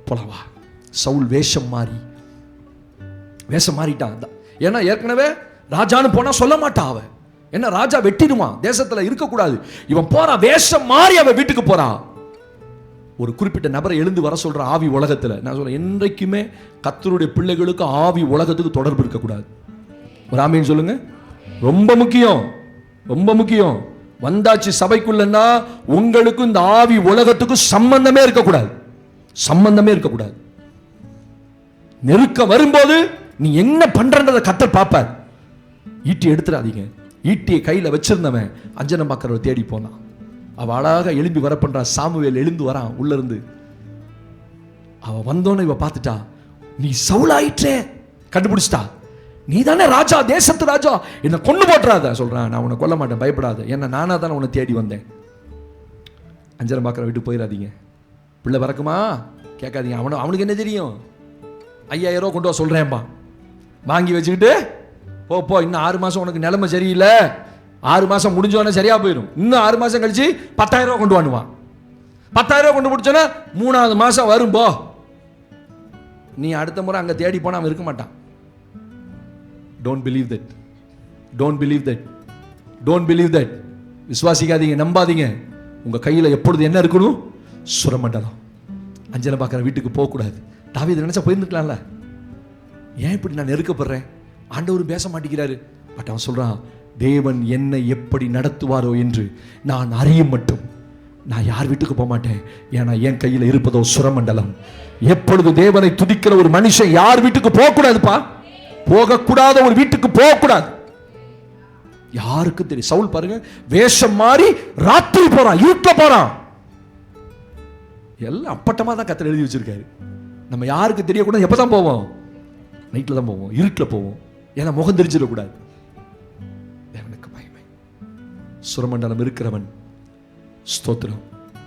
B: போலவா. சவுல் வேஷம் மாறிட்டான். ஏன்னா ஏற்கனவே ராஜான்னு போனா சொல்ல மாட்டான் அவன். என்ன, ராஜா வெட்டிடுவான், தேசத்துல இருக்கக்கூடாது. இவன் போறான், வேஷம் மாறி அவன் வீட்டுக்கு போறான். ஒரு குறிப்பிட்ட நபரை எழுந்து வர சொல்ற ஆவி உலகத்துல. நான் சொல்றேன், என்றைக்குமே கர்த்தருடைய பிள்ளைகளுக்கு ஆவி உலகத்துக்கு தொடர்பு இருக்கக்கூடாது. ஒரு ஆமீன் சொல்லுங்க. ரொம்ப முக்கியம், ரொம்ப முக்கியம். வந்தாச்சு சபைக்குள்ளன்னா உங்களுக்கு இந்த ஆவி உலகத்துக்கு சம்பந்தமே இருக்கக்கூடாது, சம்பந்தமே இருக்கக்கூடாது. நெருக்கம் வரும்போது நீ என்ன பண்றன்றதை கர்த்தர் பார்ப்பார். ஈட்டி எடுத்துடாதீங்க. ஈட்டியை கையில வச்சிருந்தவன் அஞ்சனம் பார்க்கிறவரை தேடி போனான். அவ அழகா எழும்பி வர பண்றா. சாமுவேல் எழுந்து வரான் உள்ள இருந்து. அவ வந்தோன்னு இவ பார்த்துட்டா, நீ சவுல் ஆயிற்றே, கண்டுபிடிச்சிட்டா. நீ தானே ராஜா, தேசத்து ராஜா, என்ன கொண்டு போட்டுறாத சொல்றான். நான் உன்னை கொல்ல மாட்டேன், பயப்படாத, ஏன்னா நானா தானே உன்னை தேடி வந்தேன். அஞ்சரை பார்க்குற விட்டு போயிடாதீங்க. பிள்ளை பறக்குமா கேட்காதீங்க. அவனுக்கு என்ன தெரியும்? 5000 ரூபா கொண்டு வா சொல்றேன்பா, வாங்கி வச்சுக்கிட்டு போ. இன்னும் 6 மாசம் உனக்கு நிலைமை சரியில்லை, 6 மாசம் முடிஞ்சோடனே சரியா போயிடும். இன்னும் 6 மாசம் கழிச்சு 10,000 ரூபா கொண்டு வானுவான். 10,000 ரூபா கொண்டு முடிச்சோன்னா 3வது மாசம் வரும் போ. நீ அடுத்த முறை அங்க தேடி போனா அவன் இருக்க மாட்டான். Don't believe that. Don't believe that. Don't believe that. விசுவாசிக்காதீங்க, நம்பாதீங்க. உங்க கையில எப்பொழுது என்ன இருக்கணும்? சுரமண்டலம். அஞ்சனை பார்க்குற வீட்டுக்கு போகக்கூடாது. தாவீது நினைச்சா போயிருந்துக்கலாம்ல. ஏன் இப்படி நான் நெருக்கப்படுறேன்? ஆண்டவரும் பேச மாட்டேங்கிறாரு. பட் அவன் சொல்றான், தேவன் என்னை எப்படி நடத்துவாரோ என்று நான் அறியும் மட்டும் நான் யார் வீட்டுக்கு போக மாட்டேன். ஏன்னா என் கையில் இருப்பதோ சுரமண்டலம். எப்பொழுது தேவனை துதிக்கிற ஒரு மனுஷன் யார் வீட்டுக்கு போகக்கூடாதுப்பா, போகக்கூடாத ஒரு வீட்டுக்கு போகக்கூடாது. யாருக்கு தெரியும்? சவுல் பாருங்க, வேஷம் மாறி ராத்திரி போறான், இருட்ட போறான். எல்லாம் அப்பட்டமா தான் கர்த்தர் எழுதி வச்சிருக்காரு. நம்ம யாருக்கு தெரியக்கூடாது. எப்பதான் போவோம்? நைட்ல தான் போவோம், இருட்டில் போவோம். ஏன்னா முகம் தெரிஞ்சிடக்கூடாது. தேவனுக்கு மகிமை. சுரமண்டலம் இருக்கிறவன் ஸ்தோத்திரம்,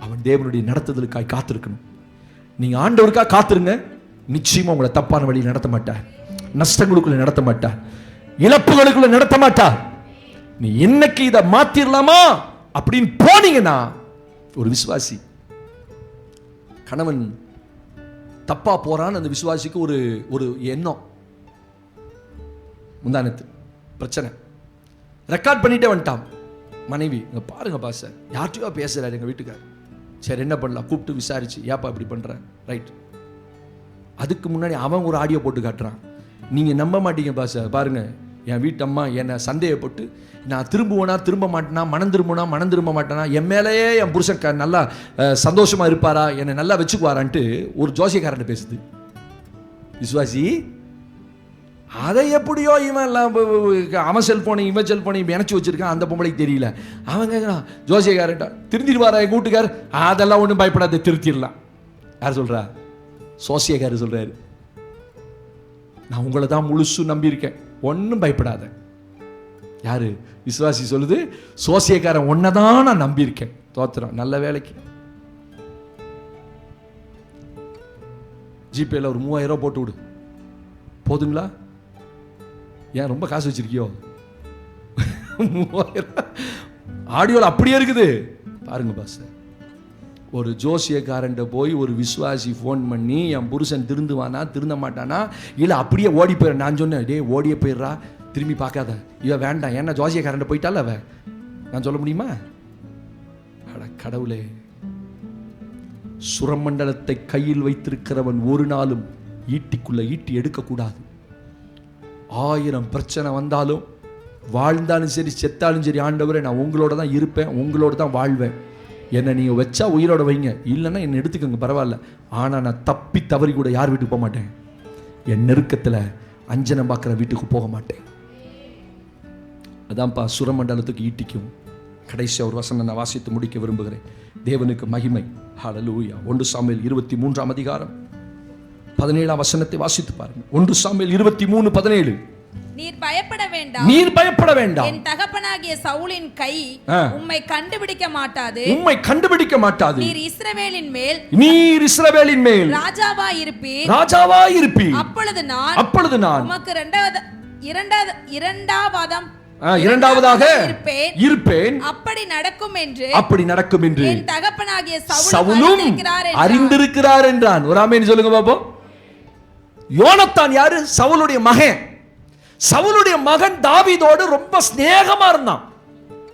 B: அவன் தேவனுடைய நடத்துதலுக்காய் காத்திருக்கணும். நீங்க ஆண்டவருக்காக காத்திருங்க, நிச்சயமா உங்களை தப்பான வழியில் நடத்த மாட்டார், நஷ்டங்களுக்குள்ள நடத்த மாட்டார், இழப்புகளுக்குள்ள நடத்த மாட்டார். நீ இன்னைக்கு இதை மாத்திரலாமா அப்படின்னு போனீங்கன்னா, ஒரு விசுவாசி கணவன் தப்பா போறான்னு அந்த விசுவாசிக்கு ஒரு எண்ணம். முந்தானத்து பிரச்சனை ரெக்கார்ட் பண்ணிட்டே வந்துட்டான். மனைவி, இங்க பாருங்க பாச, யார்ட்டையோ பேசுறாரு எங்க வீட்டுக்கார். சரி என்ன பண்ணலாம், கூப்பிட்டு விசாரிச்சு, ஏப்பா இப்படி பண்ற? ரைட். அதுக்கு முன்னாடி அவன் ஒரு ஆடியோ போட்டு காட்டுறான். நீங்க நம்ப மாட்டீங்க பாச, பாருங்க என் வீட்டு அம்மா என்னை சந்தேகப்பட்டு நான் திரும்புவேனா திரும்ப மாட்டேனா, மனம் திரும்ப மாட்டேனா, என் மேலேயே என் புருஷன் நல்லா சந்தோஷமா இருப்பாரா, என்னை நல்லா வச்சுக்குவாரான்ட்டு ஒரு ஜோசியக்காரன் பேசுது. விசுவாசி அதை எப்படியோ இவன் அவன் செல்போனை இவன் செல்போனை இணைச்சு வச்சிருக்கான், அந்த பொம்பளைக்கு தெரியல. அவங்க ஜோசியக்காரன்ட்டா திருத்திடுவாரா என் கூட்டுக்கார், அதெல்லாம் ஒன்றும் பயப்படாத, திருத்திடலாம். யார் சொல்றா? சோசியக்காரர் சொல்றாரு. நான் உங்களை தான் முழுசு நம்பியிருக்கேன், ஒன்றும் பயப்படாத. யாரு? விசுவாசி சொல்லுது. சோசியக்காரன் ஒன்னதான் நான் நம்பியிருக்கேன். தோத்திரம், நல்ல வேலைக்கு. ஜிபேல ஒரு 3000 ரூபா போட்டு விடு, போதுங்களா? ஏன் ரொம்ப காசு வச்சிருக்கியோ? 3000 ஆடியோல அப்படியே இருக்குது பாருங்க பாஸ். ஒரு ஜோசியக்காரன் போய் ஒரு விசுவாசி ஃபோன் பண்ணி, என் புருஷன் திருந்துவானா திருந்த மாட்டானா, இல்லை அப்படியே ஓடி போயிட. நான் சொன்னேன், டே ஓடியே போயிடுறா, திரும்பி பார்க்காத, இவ வேண்டாம், ஏன்னா ஜோசியக்காரன் போயிட்டால அவ. நான் சொல்ல முடியுமா? அட கடவுளே, சுரமண்டலத்தை கையில் வைத்திருக்கிறவன் ஒரு நாளும் ஈட்டிக்குள்ள ஈட்டி எடுக்கக்கூடாது. 1000 பிரச்சனை வந்தாலும், வாழ்ந்தாலும் சரி செத்தாலும் சரி, ஆண்டவரே நான் உங்களோட தான் இருப்பேன், உங்களோட தான் வாழ்வேன். என்னை நீங்கள் வச்சா உயிரோட வைங்க, இல்லைன்னா என்னை எடுத்துக்கோங்க பரவாயில்ல. ஆனால் நான் தப்பி தவறி கூட யார் வீட்டுக்கு போக மாட்டேன். என் நெருக்கத்தில் அஞ்சனை பார்க்குற வீட்டுக்கு போக மாட்டேன். அதான்ப்பா சுரமண்டலத்துக்கு ஈட்டிக்கும். கடைசி ஒரு வசனம் நான் வாசித்து முடிக்க விரும்புகிறேன். தேவனுக்கு மகிமை. ஹல்லேலூயா. 1 சாமுவேல் 23ஆம் அதிகாரம் 17ஆம் வசனத்தை வாசித்து பாருங்க. 1 சாமுவேல் 23:17.
D: நீர் பயப்பட வேண்டாம்,
B: நீர் பயப்பட வேண்டாம்,
D: என் தகப்பனாகிய சவுலின் கை உம்மை கண்டுபிடிக்க மாட்டாது,
B: உம்மை கண்டுபிடிக்க மாட்டாது.
D: நீர் இஸ்ரவேலின் மேல் ராஜாவாய் இருப்பீர். அப்பொழுது நான் உமக்கு இரண்டாவதாக இருப்பேன். அப்படி நடக்கும் என்று என் தகப்பனாகிய சவுலும்
B: அறிந்திருக்கிறார் என்றான். ஒரு ஆமென் சொல்லுங்க பாப்போம். யோனத்தான் யாரு? சவுலுடைய மகன். சவுலுடைய மகன் தாவீதோடு ரொம்ப ஸ்நேகமா இருந்தான்.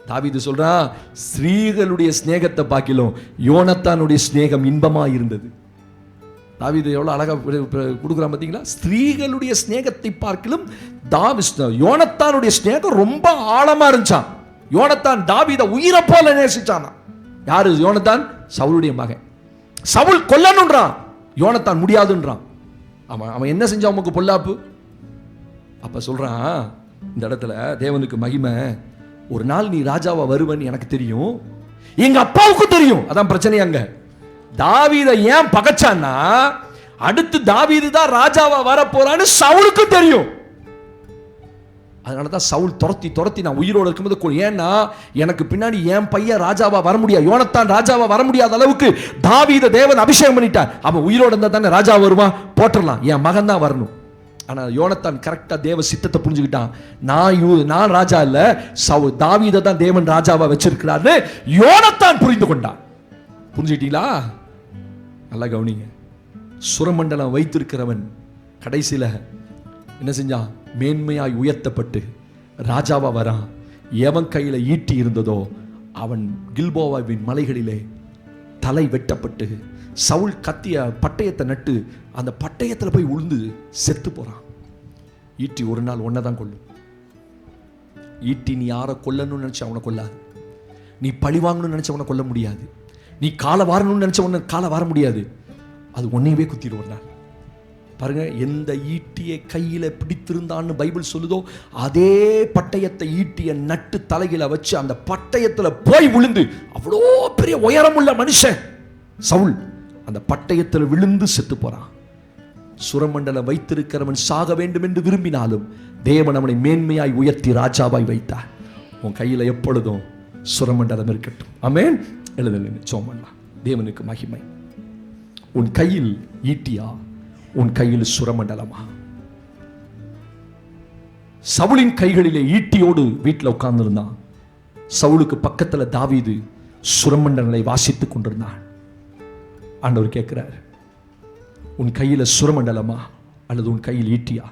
B: தாவீது சொல்றான், ஸ்திரீகளுடைய ஸ்நேகத்தை பார்க்கிலும் யோனத்தானுடைய ஸ்நேகம் இன்பமா இருந்தது. தாவீது எவ்வளவு அழகா கொடுக்குறான் பாத்தீங்களா? ஸ்திரீகளுடைய ஸ்நேகத்தை பார்க்கிலும் யோனத்தானுடைய ஸ்நேகம் ரொம்ப ஆழமா இருந்துச்சான். யோனத்தான் தாவீதை உயிரை போல நேசிச்சானா. யாரு யோனத்தான்? சவுலுடைய மகன். சவுல் கொல்லணும்ன்றான், யோனத்தான் முடியாதுன்றான். அவன் என்ன செஞ்சான் உமக்கு பொல்லாப்பு? அப்ப சொல்றான் இந்த இடத்துல, தேவனுக்கு மகிமை, ஒரு நாள் நீ ராஜாவா வருவன்னு எனக்கு தெரியும், எங்க அப்பாவுக்கும் தெரியும். அதான் பிரச்சனை. அங்க தாவீதை ஏன் பகைச்சான்னா, அடுத்து தாவீது தான் ராஜாவா வர போறான்னு சவுலுக்கும் தெரியும். அதனாலதான் சவுல் துரத்தி நான் உயிரோடு இருக்கும்போது, ஏன்னா எனக்கு பின்னாடி என் பையன் ராஜாவா வர முடியாது, யோனத்தான் ராஜாவா வர முடியாத அளவுக்கு தாவீதை தேவன் அபிஷேகம் பண்ணிட்டார். அவன் உயிரோடு இருந்தா தானே ராஜா வருவான், போட்டுடலாம், என் மகன் தான் வரணும். ஆனா யோனத்தான் கரெக்டா தேவ சித்தத்தை புரிஞ்சுக்கிட்டான். நான் ராஜா இல்ல, தாவீதை தான் தேவன் ராஜாவா வச்சிருக்கிறாரு யோனத்தான் புரிந்து கொண்டான். புரிஞ்சுக்கிட்டீங்களா? நல்லா கவனிங்க. சுரமண்டலம் வைத்திருக்கிறவன் கடைசியில என்ன செஞ்சான்? மேன்மையாய் உயர்த்தப்பட்டு ராஜாவா வரான். எவன் கையில ஈட்டி இருந்ததோ அவன் கில்போவாவின் மலைகளிலே தலை வெட்டப்பட்டு, சவுல் கத்திய பட்டயத்தை நட்டு அந்த பட்டயத்தில் போய் உழுந்து செத்து போறான். ஈட்டி ஒரு நாள் ஒன்னதான் கொல்லும். ஈட்டி நீ யாரை கொல்லணும்னு நினைச்ச அவனை கொல்லாது. நீ பழி வாங்கணும்னு நினைச்ச அவனை கொல்ல முடியாது. நீ காலை வாரணும்னு நினைச்ச உன்னை காலை வார முடியாது. அது உன்னையவே குத்திடும் ஒரு நாள். பாருங்க, எந்த ஈட்டியை கையில பிடித்திருந்தான்னு பைபிள் சொல்லுதோ அதே பட்டயத்தை ஈட்டிய நட்டு தலையில வச்சு அந்த பட்டயத்துல போய் விழுந்து, அவ்வளோ பெரிய உயரமுள்ள மனுஷன் சவுல் அந்த பட்டயத்தில் விழுந்து செத்து போறான். சுரமண்டலம் வைத்திருக்கிறவன் சாக வேண்டும் என்று விரும்பினாலும் தேவன் அவனை மேன்மையாய் உயர்த்தி ராஜாவாய் வைத்தார். உன் கையில எப்பொழுதும் சுரமண்டலம் இருக்கட்டும். ஆமென். எழுதல சோமண்ணா, தேவனுக்கு மகிமை. உன் கையில் ஈட்டியா, உன் கையில் சுரமண்டலமா? சவுலின் கைகளிலே ஈட்டியோடு வீட்டில் உட்கார்ந்து இருந்தான். சவுலுக்கு பக்கத்துல தாவீது சுரமண்டலங்களை வாசித்துக் கொண்டிருந்தான். ஆண்டவர் கேட்கிறார், உன் கையில சுரமண்டலமா அல்லது உன் கையில் ஈட்டியா?